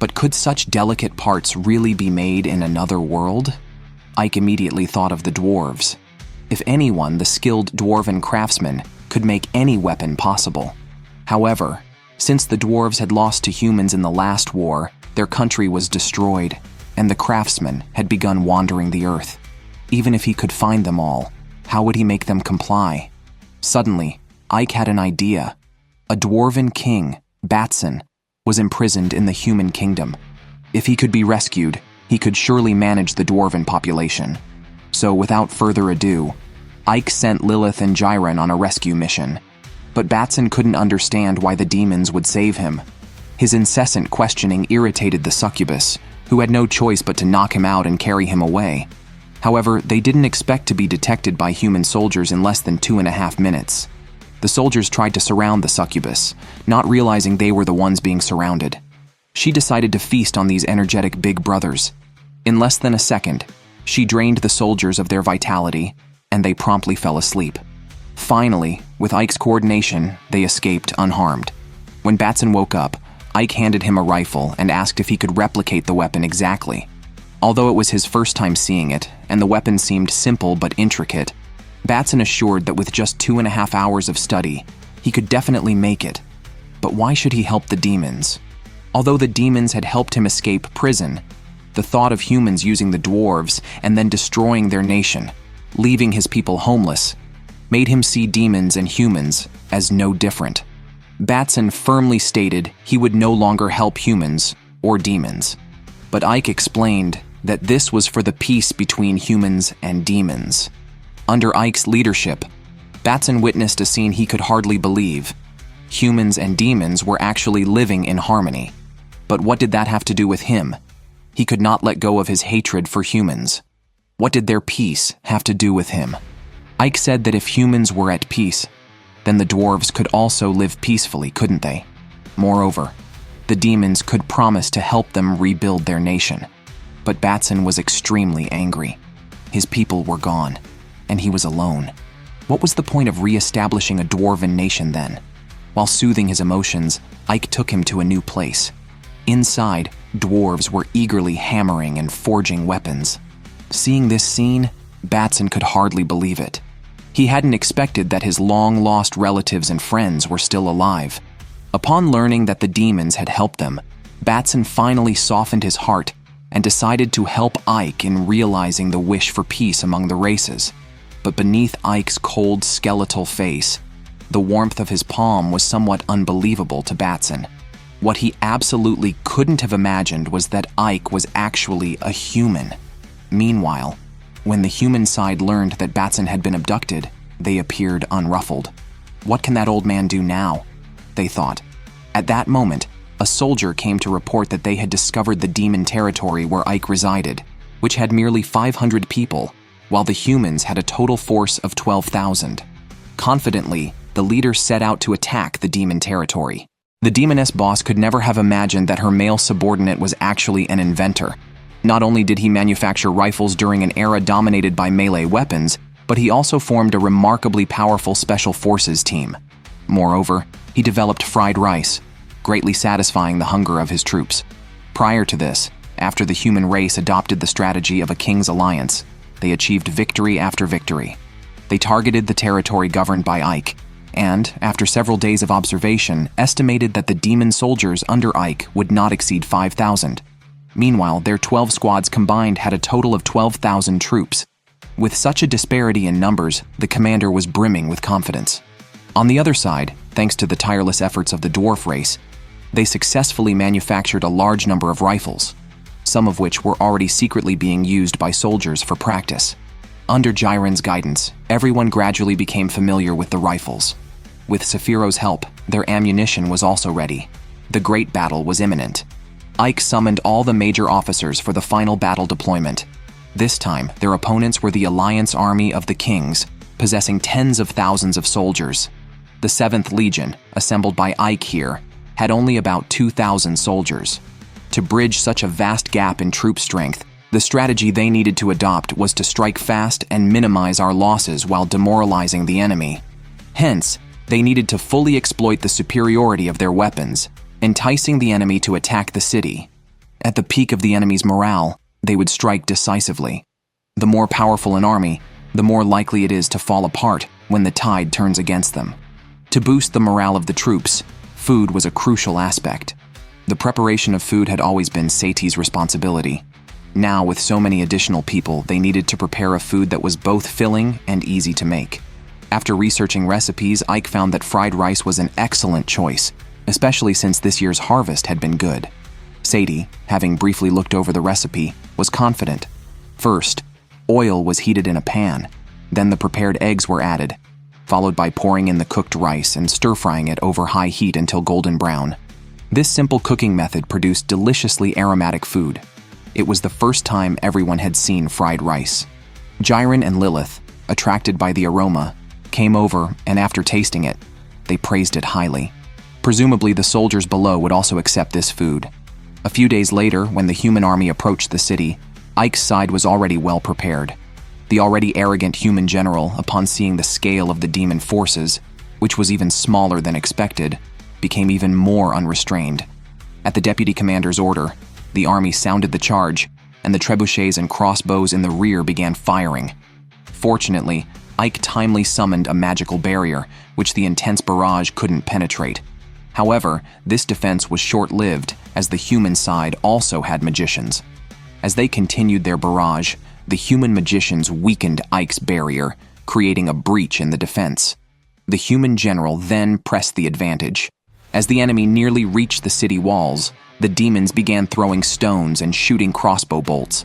But could such delicate parts really be made in another world? Ike immediately thought of the dwarves. If anyone, the skilled dwarven craftsman, could make any weapon possible. However, since the dwarves had lost to humans in the last war, their country was destroyed, and the craftsman had begun wandering the earth. Even if he could find them all, how would he make them comply? Suddenly, Ike had an idea. A dwarven king, Batson, was imprisoned in the human kingdom. If he could be rescued, he could surely manage the dwarven population. So without further ado, Ike sent Lilith and Jiren on a rescue mission. But Batson couldn't understand why the demons would save him. His incessant questioning irritated the succubus, who had no choice but to knock him out and carry him away. However, they didn't expect to be detected by human soldiers in less than 2.5 minutes. The soldiers tried to surround the succubus, not realizing they were the ones being surrounded. She decided to feast on these energetic big brothers. In less than a second, she drained the soldiers of their vitality, and they promptly fell asleep. Finally, with Ike's coordination, they escaped unharmed. When Batson woke up, Ike handed him a rifle and asked if he could replicate the weapon exactly. Although it was his first time seeing it, and the weapon seemed simple but intricate, Batson assured that with just 2.5 hours of study, he could definitely make it. But why should he help the demons? Although the demons had helped him escape prison, the thought of humans using the dwarves and then destroying their nation, leaving his people homeless, made him see demons and humans as no different. Batson firmly stated he would no longer help humans or demons. But Ike explained that this was for the peace between humans and demons. Under Ike's leadership, Batson witnessed a scene he could hardly believe. Humans and demons were actually living in harmony. But what did that have to do with him? He could not let go of his hatred for humans. What did their peace have to do with him? Ike said that if humans were at peace, then the dwarves could also live peacefully, couldn't they? Moreover, the demons could promise to help them rebuild their nation. But Batson was extremely angry. His people were gone, and he was alone. What was the point of re-establishing a dwarven nation then? While soothing his emotions, Ike took him to a new place. Inside, dwarves were eagerly hammering and forging weapons. Seeing this scene, Batson could hardly believe it. He hadn't expected that his long-lost relatives and friends were still alive. Upon learning that the demons had helped them, Batson finally softened his heart and decided to help Ike in realizing the wish for peace among the races. But beneath Ike's cold, skeletal face, the warmth of his palm was somewhat unbelievable to Batson. What he absolutely couldn't have imagined was that Ike was actually a human. Meanwhile, when the human side learned that Batson had been abducted, they appeared unruffled. What can that old man do now? They thought. At that moment, a soldier came to report that they had discovered the demon territory where Ike resided, which had merely 500 people, while the humans had a total force of 12,000. Confidently, the leader set out to attack the demon territory. The demoness boss could never have imagined that her male subordinate was actually an inventor. Not only did he manufacture rifles during an era dominated by melee weapons, but he also formed a remarkably powerful special forces team. Moreover, he developed fried rice, greatly satisfying the hunger of his troops. Prior to this, after the human race adopted the strategy of a king's alliance, they achieved victory after victory. They targeted the territory governed by Ike, and, after several days of observation, estimated that the demon soldiers under Ike would not exceed 5,000. Meanwhile, their 12 squads combined had a total of 12,000 troops. With such a disparity in numbers, the commander was brimming with confidence. On the other side, thanks to the tireless efforts of the dwarf race, they successfully manufactured a large number of rifles, some of which were already secretly being used by soldiers for practice. Under Jiren's guidance, everyone gradually became familiar with the rifles. With Sephiroth's help, their ammunition was also ready. The great battle was imminent. Ike summoned all the major officers for the final battle deployment. This time, their opponents were the Alliance Army of the Kings, possessing tens of thousands of soldiers. The 7th Legion, assembled by Ike here, had only about 2,000 soldiers. To bridge such a vast gap in troop strength, the strategy they needed to adopt was to strike fast and minimize our losses while demoralizing the enemy. Hence, they needed to fully exploit the superiority of their weapons, enticing the enemy to attack the city. At the peak of the enemy's morale, they would strike decisively. The more powerful an army, the more likely it is to fall apart when the tide turns against them. To boost the morale of the troops, food was a crucial aspect. The preparation of food had always been Satie's responsibility. Now, with so many additional people, they needed to prepare a food that was both filling and easy to make. After researching recipes, Ike found that fried rice was an excellent choice, especially since this year's harvest had been good. Satie, having briefly looked over the recipe, was confident. First, oil was heated in a pan. Then the prepared eggs were added, followed by pouring in the cooked rice and stir-frying it over high heat until golden brown. This simple cooking method produced deliciously aromatic food. It was the first time everyone had seen fried rice. Jiren and Lilith, attracted by the aroma, came over, and after tasting it, they praised it highly. Presumably, the soldiers below would also accept this food. A few days later, when the human army approached the city, Ike's side was already well prepared. The already arrogant human general, upon seeing the scale of the demon forces, which was even smaller than expected, became even more unrestrained. At the deputy commander's order, the army sounded the charge, and the trebuchets and crossbows in the rear began firing. Fortunately, Ike timely summoned a magical barrier, which the intense barrage couldn't penetrate. However, this defense was short-lived, as the human side also had magicians. As they continued their barrage, the human magicians weakened Ike's barrier, creating a breach in the defense. The human general then pressed the advantage. As the enemy nearly reached the city walls, the demons began throwing stones and shooting crossbow bolts.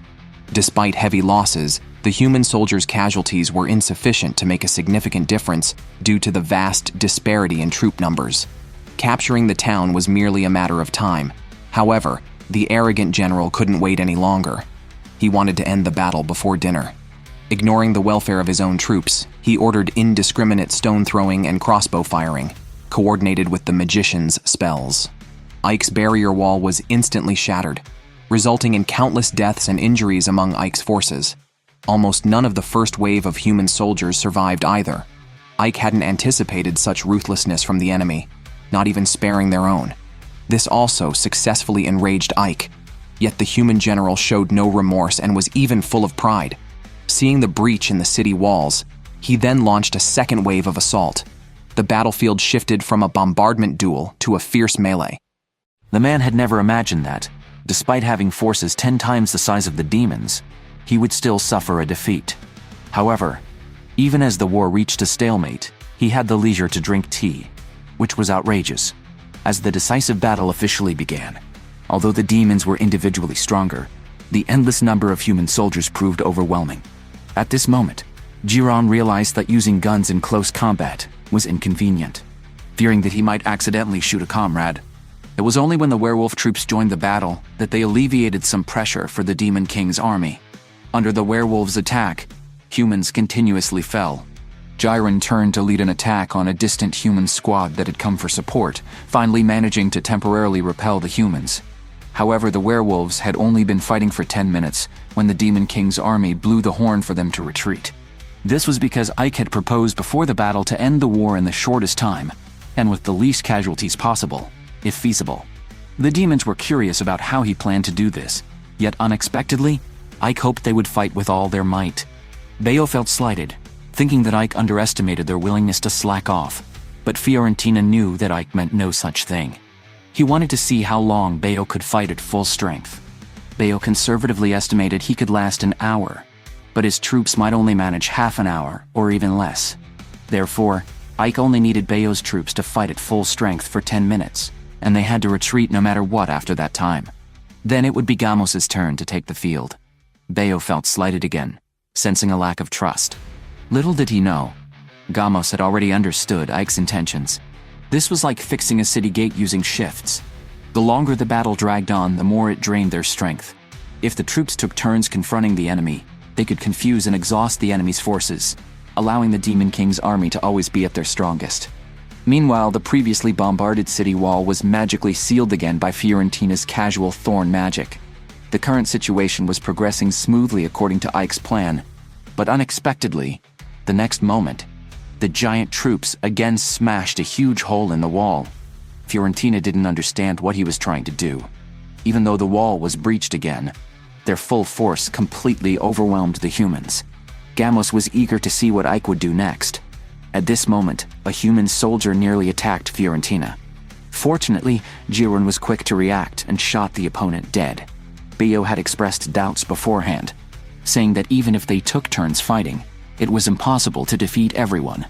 Despite heavy losses, the human soldiers' casualties were insufficient to make a significant difference due to the vast disparity in troop numbers. Capturing the town was merely a matter of time. However, the arrogant general couldn't wait any longer. He wanted to end the battle before dinner. Ignoring the welfare of his own troops, he ordered indiscriminate stone throwing and crossbow firing, coordinated with the magician's spells. Ike's barrier wall was instantly shattered, resulting in countless deaths and injuries among Ike's forces. Almost none of the first wave of human soldiers survived either. Ike hadn't anticipated such ruthlessness from the enemy, not even sparing their own. This also successfully enraged Ike, yet the human general showed no remorse and was even full of pride. Seeing the breach in the city walls, he then launched a second wave of assault. The battlefield shifted from a bombardment duel to a fierce melee.
The man had never imagined that, Despite having forces 10 times the size of the demons, he would still suffer a defeat. However, even as the war reached a stalemate, he had the leisure to drink tea, which was outrageous. As the decisive battle officially began, although the demons were individually stronger, the endless number of human soldiers proved overwhelming. At this moment, Jiran realized that using guns in close combat was inconvenient. Fearing that he might accidentally shoot a comrade, it was only when the werewolf troops joined the battle that they alleviated some pressure for the Demon King's army. Under the werewolves' attack, humans continuously fell. Jiran turned to lead an attack on a distant human squad that had come for support, finally managing to temporarily repel the humans. However, the werewolves had only been fighting for 10 minutes when the Demon King's army blew the horn for them to retreat. This was because Ike had proposed before the battle to end the war in the shortest time, and with the least casualties possible, if feasible. The demons were curious about how he planned to do this, yet unexpectedly, Ike hoped they would fight with all their might. Bayo felt slighted, thinking that Ike underestimated their willingness to slack off, but Fiorentina knew that Ike meant no such thing. He wanted to see how long Bayo could fight at full strength. Bayo conservatively estimated he could last an hour, but his troops might only manage half an hour or even less. Therefore, Ike only needed Bayo's troops to fight at full strength for 10 minutes, and they had to retreat no matter what after that time. Then it would be Gamos's turn to take the field. Bayo felt slighted again, sensing a lack of trust. Little did he know, Gamos had already understood Ike's intentions. This was like fixing a city gate using shifts. The longer the battle dragged on, the more it drained their strength. If the troops took turns confronting the enemy, they could confuse and exhaust the enemy's forces, allowing the Demon King's army to always be at their strongest. Meanwhile, the previously bombarded city wall was magically sealed again by Fiorentina's casual thorn magic. The current situation was progressing smoothly according to Ike's plan, but unexpectedly, the next moment, the giant troops again smashed a huge hole in the wall. Fiorentina didn't understand what he was trying to do. Even though the wall was breached again, their full force completely overwhelmed the humans. Gamos was eager to see what Ike would do next. At this moment, a human soldier nearly attacked Fiorentina. Fortunately, Jiran was quick to react and shot the opponent dead. Bayo had expressed doubts beforehand, saying that even if they took turns fighting, it was impossible to defeat everyone.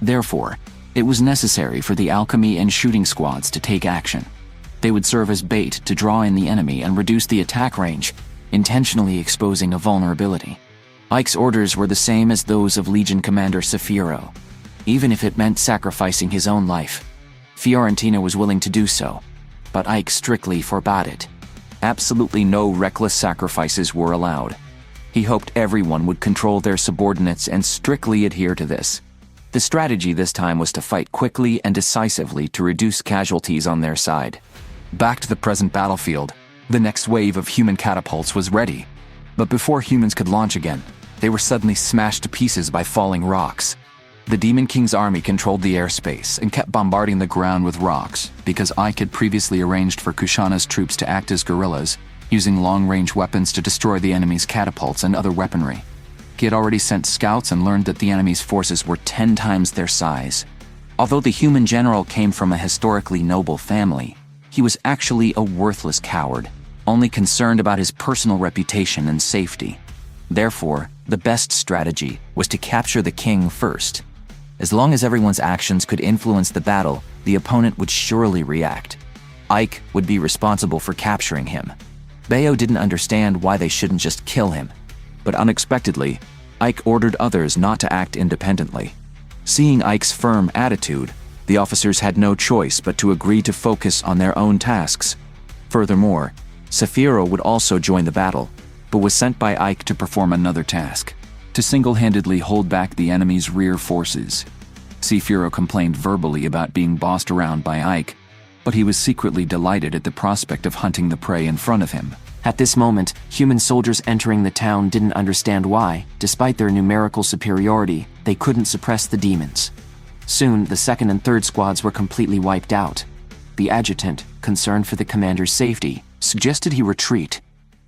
Therefore, it was necessary for the alchemy and shooting squads to take action. They would serve as bait to draw in the enemy and reduce the attack range, intentionally exposing a vulnerability. Ike's orders were the same as those of Legion Commander Safiro. Even if it meant sacrificing his own life, Fiorentina was willing to do so, but Ike strictly forbade it. Absolutely no reckless sacrifices were allowed. He hoped everyone would control their subordinates and strictly adhere to this. The strategy this time was to fight quickly and decisively to reduce casualties on their side. Back to the present battlefield, the next wave of human catapults was ready. But before humans could launch again, they were suddenly smashed to pieces by falling rocks. The Demon King's army controlled the airspace and kept bombarding the ground with rocks because Ike had previously arranged for Kushana's troops to act as guerrillas, using long-range weapons to destroy the enemy's catapults and other weaponry. He had already sent scouts and learned that the enemy's forces were 10 times their size. Although the human general came from a historically noble family, he was actually a worthless coward, only concerned about his personal reputation and safety. Therefore, the best strategy was to capture the king first. As long as everyone's actions could influence the battle, the opponent would surely react. Ike would be responsible for capturing him. Bayo didn't understand why they shouldn't just kill him, but unexpectedly, Ike ordered others not to act independently. Seeing Ike's firm attitude, the officers had no choice but to agree to focus on their own tasks. Furthermore, Safiro would also join the battle, but was sent by Ike to perform another task, to single-handedly hold back the enemy's rear forces. Safiro complained verbally about being bossed around by Ike, but he was secretly delighted at the prospect of hunting the prey in front of him.
At this moment, human soldiers entering the town didn't understand why, despite their numerical superiority, they couldn't suppress the demons. Soon, the second and third squads were completely wiped out. The adjutant, concerned for the commander's safety, suggested he retreat.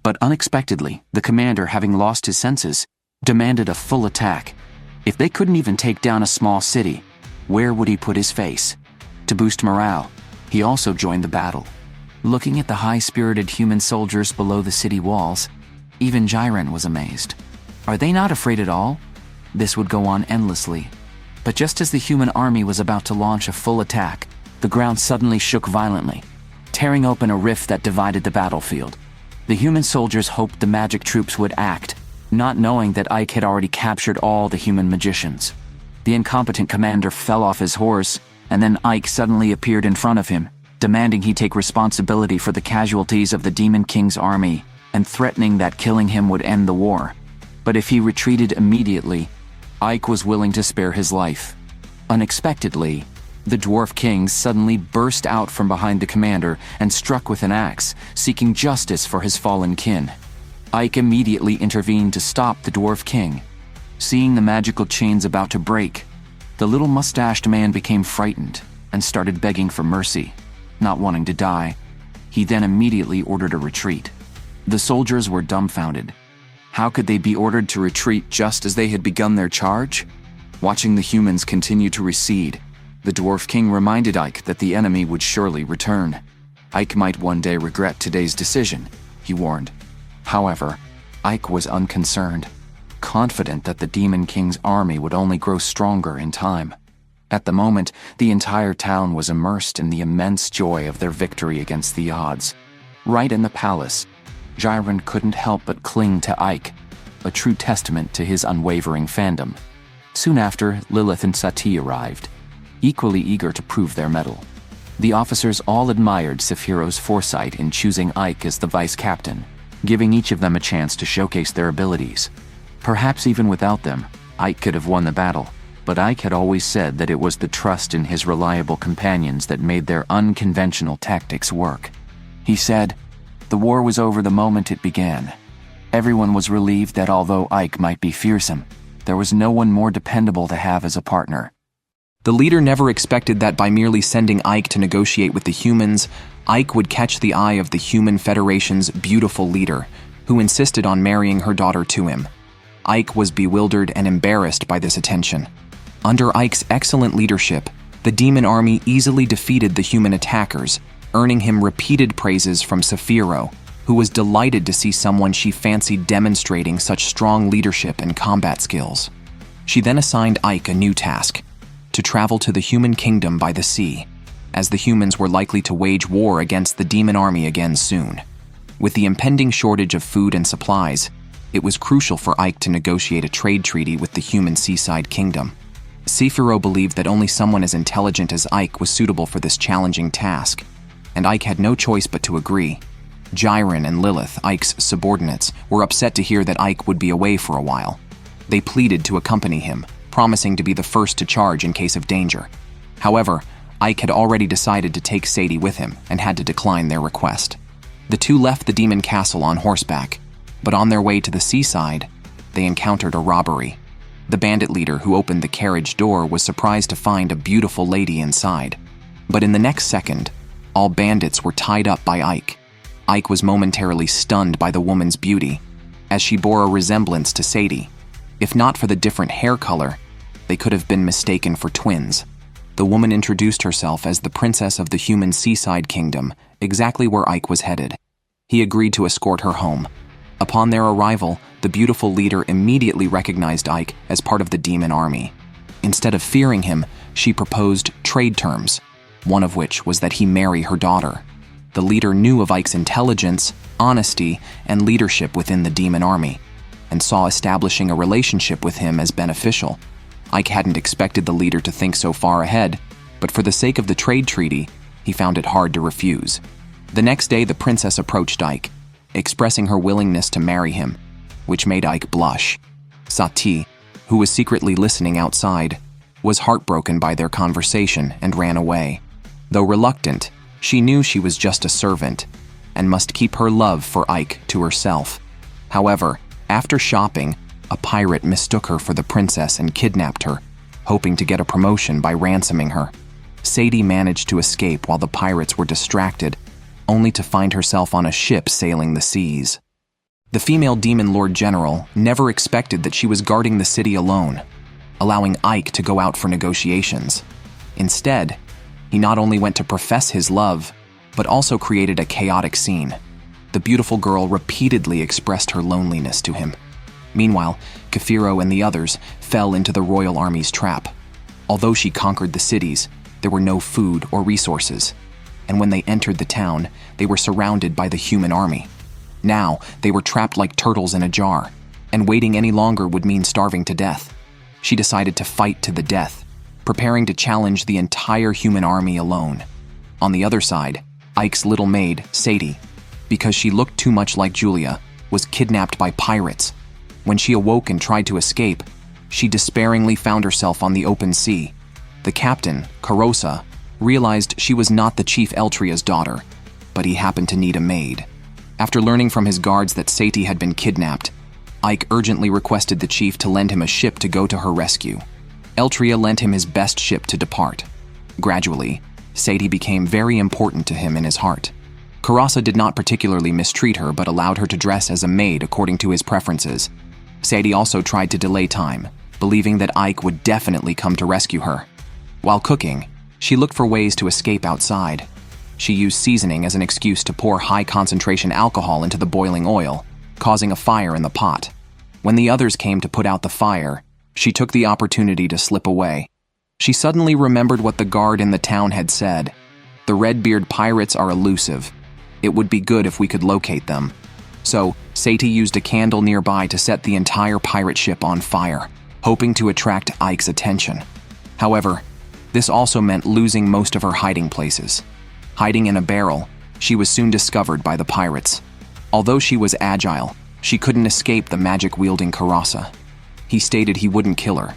But unexpectedly, the commander, having lost his senses, demanded a full attack. If they couldn't even take down a small city, where would he put his face? To boost morale, he also joined the battle. Looking at the high-spirited human soldiers below the city walls, even Jiren was amazed. Are they not afraid at all? This would go on endlessly. But just as the human army was about to launch a full attack, the ground suddenly shook violently, tearing open a rift that divided the battlefield. The human soldiers hoped the magic troops would act, not knowing that Ike had already captured all the human magicians. The incompetent commander fell off his horse, and then Ike suddenly appeared in front of him, demanding he take responsibility for the casualties of the Demon King's army and threatening that killing him would end the war. But if he retreated immediately, Ike was willing to spare his life. Unexpectedly, the Dwarf King suddenly burst out from behind the commander and struck with an axe, seeking justice for his fallen kin. Ike immediately intervened to stop the Dwarf King. Seeing the magical chains about to break, the little mustached man became frightened and started begging for mercy. Not wanting to die, he then immediately ordered a retreat. The soldiers were dumbfounded. How could they be ordered to retreat just as they had begun their charge? Watching the humans continue to recede, the Dwarf King reminded Ike that the enemy would surely return. Ike might one day regret today's decision, he warned. However, Ike was unconcerned, confident that the Demon King's army would only grow stronger in time. At the moment, the entire town was immersed in the immense joy of their victory against the odds. Right in the palace, Jiren couldn't help but cling to Ike, a true testament to his unwavering fandom. Soon after, Lilith and Sati arrived, equally eager to prove their mettle. The officers all admired Sephiroth's foresight in choosing Ike as the vice captain, giving each of them a chance to showcase their abilities. Perhaps even without them, Ike could have won the battle, but Ike had always said that it was the trust in his reliable companions that made their unconventional tactics work. He said, "The war was over the moment it began." Everyone was relieved that although Ike might be fearsome, there was no one more dependable to have as a partner.
The leader never expected that by merely sending Ike to negotiate with the humans, Ike would catch the eye of the Human Federation's beautiful leader, who insisted on marrying her daughter to him. Ike was bewildered and embarrassed by this attention. Under Ike's excellent leadership, the demon army easily defeated the human attackers, earning him repeated praises from Sephiroth, who was delighted to see someone she fancied demonstrating such strong leadership and combat skills. She then assigned Ike a new task: to travel to the human kingdom by the sea, as the humans were likely to wage war against the demon army again soon. With the impending shortage of food and supplies, it was crucial for Ike to negotiate a trade treaty with the human seaside kingdom. Sephiroth believed that only someone as intelligent as Ike was suitable for this challenging task, and Ike had no choice but to agree. Jiren and Lilith, Ike's subordinates, were upset to hear that Ike would be away for a while. They pleaded to accompany him, promising to be the first to charge in case of danger. However, Ike had already decided to take Sadie with him and had to decline their request. The two left the demon castle on horseback, but on their way to the seaside, they encountered a robbery. The bandit leader who opened the carriage door was surprised to find a beautiful lady inside. But in the next second, all bandits were tied up by Ike. Ike was momentarily stunned by the woman's beauty, as she bore a resemblance to Sadie. If not for the different hair color, they could have been mistaken for twins. The woman introduced herself as the princess of the human seaside kingdom, exactly where Ike was headed. He agreed to escort her home. Upon their arrival, the beautiful leader immediately recognized Ike as part of the demon army. Instead of fearing him, she proposed trade terms, one of which was that he marry her daughter. The leader knew of Ike's intelligence, honesty, and leadership within the demon army, and saw establishing a relationship with him as beneficial. Ike hadn't expected the leader to think so far ahead, but for the sake of the trade treaty, he found it hard to refuse. The next day, the princess approached Ike, expressing her willingness to marry him, which made Ike blush. Sati, who was secretly listening outside, was heartbroken by their conversation and ran away. Though reluctant, she knew she was just a servant and must keep her love for Ike to herself. However, after shopping, a pirate mistook her for the princess and kidnapped her, hoping to get a promotion by ransoming her. Sadie managed to escape while the pirates were distracted, only to find herself on a ship sailing the seas. The female demon lord general never expected that she was guarding the city alone, allowing Ike to go out for negotiations. Instead, he not only went to profess his love, but also created a chaotic scene. The beautiful girl repeatedly expressed her loneliness to him. Meanwhile, Kefiro and the others fell into the royal army's trap. Although she conquered the cities, there were no food or resources. And when they entered the town, they were surrounded by the human army. Now, they were trapped like turtles in a jar, and waiting any longer would mean starving to death. She decided to fight to the death, preparing to challenge the entire human army alone. On the other side, Ike's little maid, Sadie, because she looked too much like Julia, was kidnapped by pirates. When she awoke and tried to escape, she despairingly found herself on the open sea. The captain, Carosa, realized she was not the chief Eltria's daughter, but he happened to need a maid. After learning from his guards that Sadie had been kidnapped, Ike urgently requested the chief to lend him a ship to go to her rescue. Eltria lent him his best ship to depart. Gradually, Sadie became very important to him in his heart. Carosa did not particularly mistreat her but allowed her to dress as a maid according to his preferences. Sadie also tried to delay time, believing that Ike would definitely come to rescue her. While cooking, she looked for ways to escape outside. She used seasoning as an excuse to pour high-concentration alcohol into the boiling oil, causing a fire in the pot. When the others came to put out the fire, she took the opportunity to slip away. She suddenly remembered what the guard in the town had said. The Redbeard pirates are elusive. It would be good if we could locate them. So, Sadie used a candle nearby to set the entire pirate ship on fire, hoping to attract Ike's attention. However, this also meant losing most of her hiding places. Hiding in a barrel, she was soon discovered by the pirates. Although she was agile, she couldn't escape the magic-wielding Carosa. He stated he wouldn't kill her,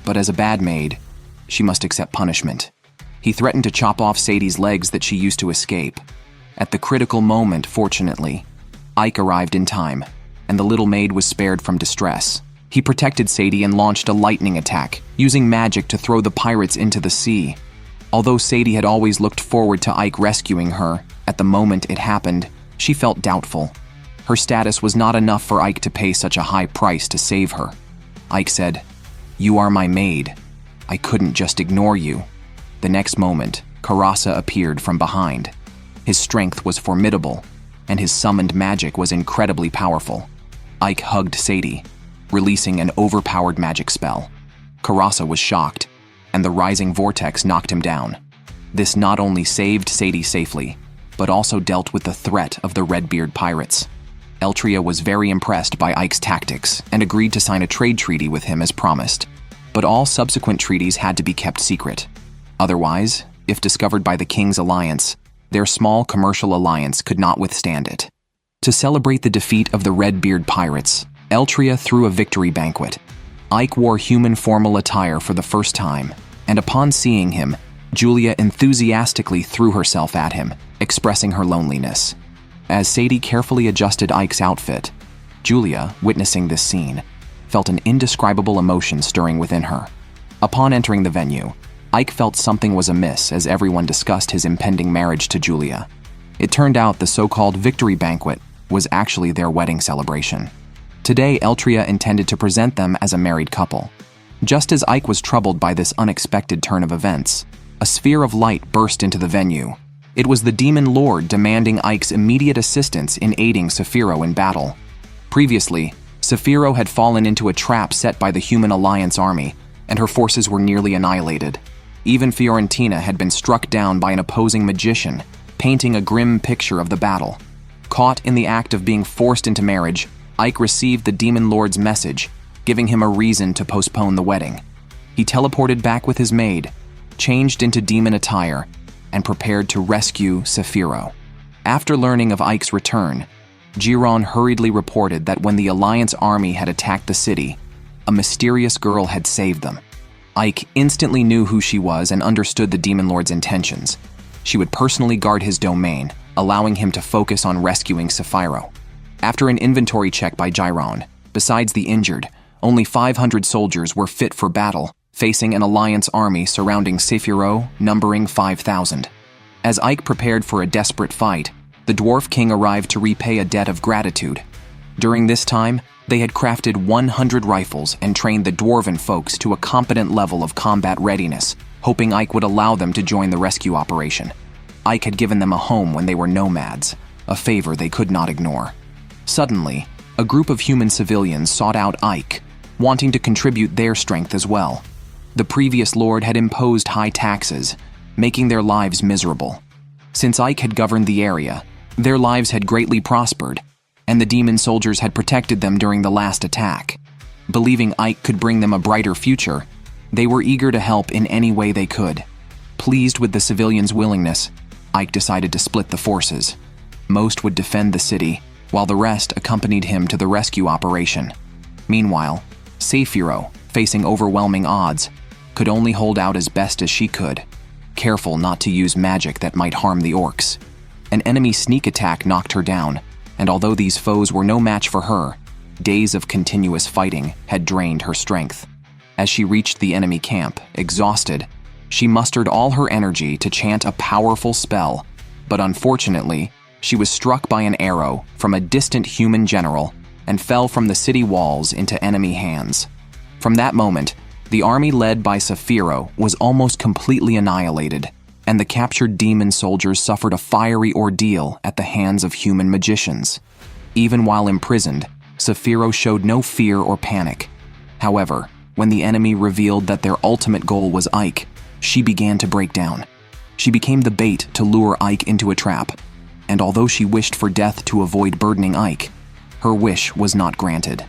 but as a bad maid, she must accept punishment. He threatened to chop off Sadie's legs that she used to escape. At the critical moment, fortunately, Ike arrived in time, and the little maid was spared from distress. He protected Sadie and launched a lightning attack, using magic to throw the pirates into the sea. Although Sadie had always looked forward to Ike rescuing her, at the moment it happened, she felt doubtful. Her status was not enough for Ike to pay such a high price to save her. Ike said, "You are my maid. I couldn't just ignore you." The next moment, Carosa appeared from behind. His strength was formidable, and his summoned magic was incredibly powerful. Ike hugged Sadie, releasing an overpowered magic spell. Carosa was shocked, and the rising vortex knocked him down. This not only saved Sadie safely, but also dealt with the threat of the Redbeard pirates. Eltria was very impressed by Ike's tactics and agreed to sign a trade treaty with him as promised. But all subsequent treaties had to be kept secret. Otherwise, if discovered by the King's alliance, their small commercial alliance could not withstand it. To celebrate the defeat of the Redbeard pirates, Eltria threw a victory banquet. Ike wore human formal attire for the first time, and upon seeing him, Julia enthusiastically threw herself at him, expressing her loneliness. As Sadie carefully adjusted Ike's outfit, Julia, witnessing this scene, felt an indescribable emotion stirring within her. Upon entering the venue, Ike felt something was amiss as everyone discussed his impending marriage to Julia. It turned out the so-called victory banquet was actually their wedding celebration. Today, Eltria intended to present them as a married couple. Just as Ike was troubled by this unexpected turn of events, a sphere of light burst into the venue. It was the Demon Lord demanding Ike's immediate assistance in aiding Saphiro in battle. Previously, Saphiro had fallen into a trap set by the Human Alliance army, and her forces were nearly annihilated. Even Fiorentina had been struck down by an opposing magician, painting a grim picture of the battle. Caught in the act of being forced into marriage, Ike received the Demon Lord's message, giving him a reason to postpone the wedding. He teleported back with his maid, changed into demon attire, and prepared to rescue Saphiro. After learning of Ike's return, Giron hurriedly reported that when the Alliance army had attacked the city, a mysterious girl had saved them. Ike instantly knew who she was and understood the Demon Lord's intentions. She would personally guard his domain, allowing him to focus on rescuing Saphiro. After an inventory check by Giron, besides the injured, only 500 soldiers were fit for battle, facing an Alliance army surrounding Saphiro, numbering 5,000. As Ike prepared for a desperate fight, the Dwarf King arrived to repay a debt of gratitude. During this time, they had crafted 100 rifles and trained the Dwarven folks to a competent level of combat readiness, hoping Ike would allow them to join the rescue operation. Ike had given them a home when they were nomads, a favor they could not ignore. Suddenly, a group of human civilians sought out Ike, wanting to contribute their strength as well. The previous lord had imposed high taxes, making their lives miserable. Since Ike had governed the area, their lives had greatly prospered, and the demon soldiers had protected them during the last attack. Believing Ike could bring them a brighter future, they were eager to help in any way they could. Pleased with the civilians' willingness, Ike decided to split the forces. Most would defend the city, while the rest accompanied him to the rescue operation. Meanwhile, Saphiro, facing overwhelming odds, could only hold out as best as she could, careful not to use magic that might harm the orcs. An enemy sneak attack knocked her down, and although these foes were no match for her, days of continuous fighting had drained her strength. As she reached the enemy camp, exhausted, she mustered all her energy to chant a powerful spell, but unfortunately, she was struck by an arrow from a distant human general and fell from the city walls into enemy hands. From that moment, the army led by Saphiro was almost completely annihilated, and the captured demon soldiers suffered a fiery ordeal at the hands of human magicians. Even while imprisoned, Saphiro showed no fear or panic. However, when the enemy revealed that their ultimate goal was Ike, she began to break down. She became the bait to lure Ike into a trap, and although she wished for death to avoid burdening Ike, her wish was not granted.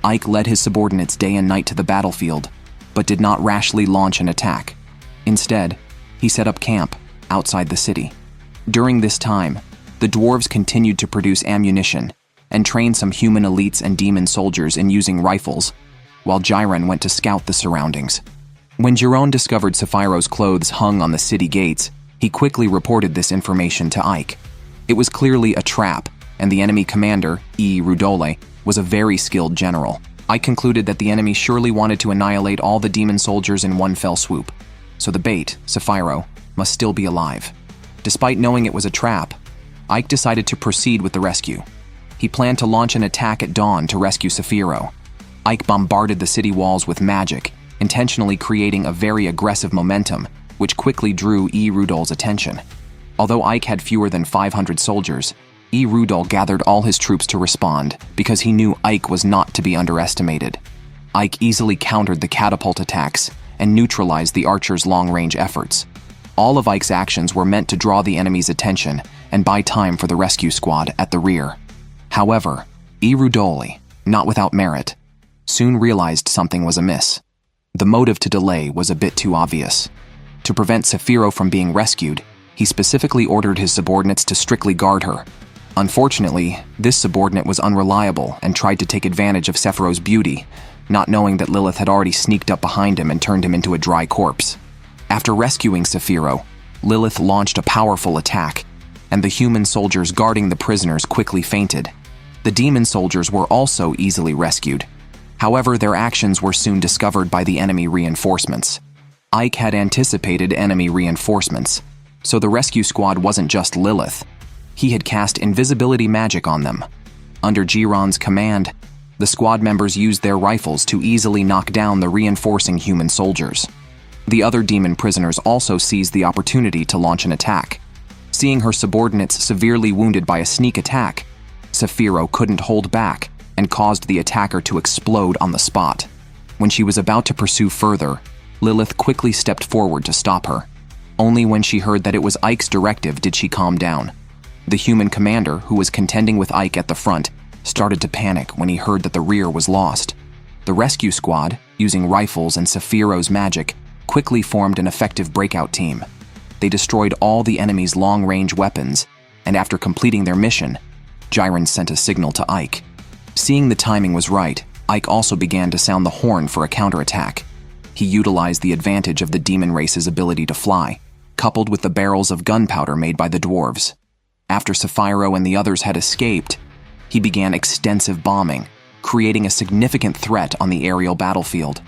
Ike led his subordinates day and night to the battlefield, but did not rashly launch an attack. Instead, he set up camp outside the city. During this time, the dwarves continued to produce ammunition and train some human elites and demon soldiers in using rifles, while Jiren went to scout the surroundings. When Jiron discovered Saphiro's clothes hung on the city gates, he quickly reported this information to Ike. It was clearly a trap, and the enemy commander, Rudole, was a very skilled general. Ike concluded that the enemy surely wanted to annihilate all the demon soldiers in one fell swoop, so the bait, Saphiro, must still be alive. Despite knowing it was a trap, Ike decided to proceed with the rescue. He planned to launch an attack at dawn to rescue Saphiro. Ike bombarded the city walls with magic, intentionally creating a very aggressive momentum, which quickly drew Rudole's attention. Although Ike had fewer than 500 soldiers, Rudole gathered all his troops to respond because he knew Ike was not to be underestimated. Ike easily countered the catapult attacks and neutralized the archers' long-range efforts. All of Ike's actions were meant to draw the enemy's attention and buy time for the rescue squad at the rear. However, Rudole, not without merit, soon realized something was amiss. The motive to delay was a bit too obvious. To prevent Saphiro from being rescued, he specifically ordered his subordinates to strictly guard her. Unfortunately, this subordinate was unreliable and tried to take advantage of Sephiro's beauty, not knowing that Lilith had already sneaked up behind him and turned him into a dry corpse. After rescuing Saphiro, Lilith launched a powerful attack, and the human soldiers guarding the prisoners quickly fainted. The demon soldiers were also easily rescued. However, their actions were soon discovered by the enemy reinforcements. Ike had anticipated enemy reinforcements, so the rescue squad wasn't just Lilith. He had cast invisibility magic on them. Under Jiron's command, the squad members used their rifles to easily knock down the reinforcing human soldiers. The other demon prisoners also seized the opportunity to launch an attack. Seeing her subordinates severely wounded by a sneak attack, Saphiro couldn't hold back and caused the attacker to explode on the spot. When she was about to pursue further, Lilith quickly stepped forward to stop her. Only when she heard that it was Ike's directive did she calm down. The human commander, who was contending with Ike at the front, started to panic when he heard that the rear was lost. The rescue squad, using rifles and Saphiro's magic, quickly formed an effective breakout team. They destroyed all the enemy's long-range weapons, and after completing their mission, Jiren sent a signal to Ike. Seeing the timing was right, Ike also began to sound the horn for a counterattack. He utilized the advantage of the demon race's ability to fly, coupled with the barrels of gunpowder made by the dwarves. After Saphiro and the others had escaped, he began extensive bombing, creating a significant threat on the aerial battlefield.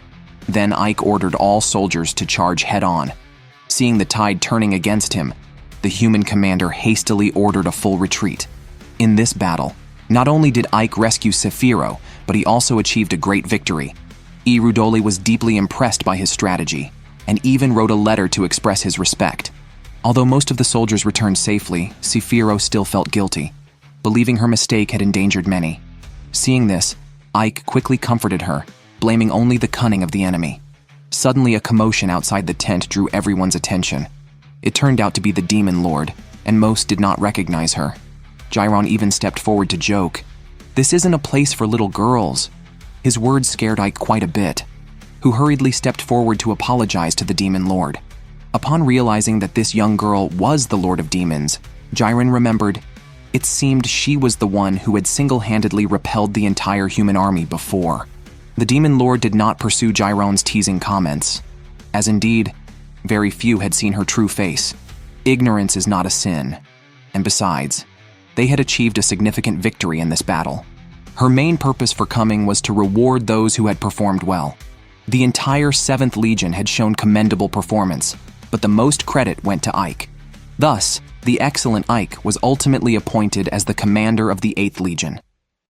Then Ike ordered all soldiers to charge head-on. Seeing the tide turning against him, the human commander hastily ordered a full retreat. In this battle, not only did Ike rescue Saphiro, but he also achieved a great victory. Rudole was deeply impressed by his strategy, and even wrote a letter to express his respect. Although most of the soldiers returned safely, Sefiro still felt guilty, believing her mistake had endangered many. Seeing this, Ike quickly comforted her, blaming only the cunning of the enemy. Suddenly, a commotion outside the tent drew everyone's attention. It turned out to be the Demon Lord, and most did not recognize her. Gyron even stepped forward to joke, "This isn't a place for little girls." His words scared Ike quite a bit, who hurriedly stepped forward to apologize to the Demon Lord. Upon realizing that this young girl was the Lord of Demons, Gyron remembered it seemed she was the one who had single-handedly repelled the entire human army before. The Demon Lord did not pursue Gyron's teasing comments, as indeed, very few had seen her true face. Ignorance is not a sin, and besides, they had achieved a significant victory in this battle. Her main purpose for coming was to reward those who had performed well. The entire 7th Legion had shown commendable performance, but the most credit went to Ike. Thus, the excellent Ike was ultimately appointed as the commander of the 8th Legion.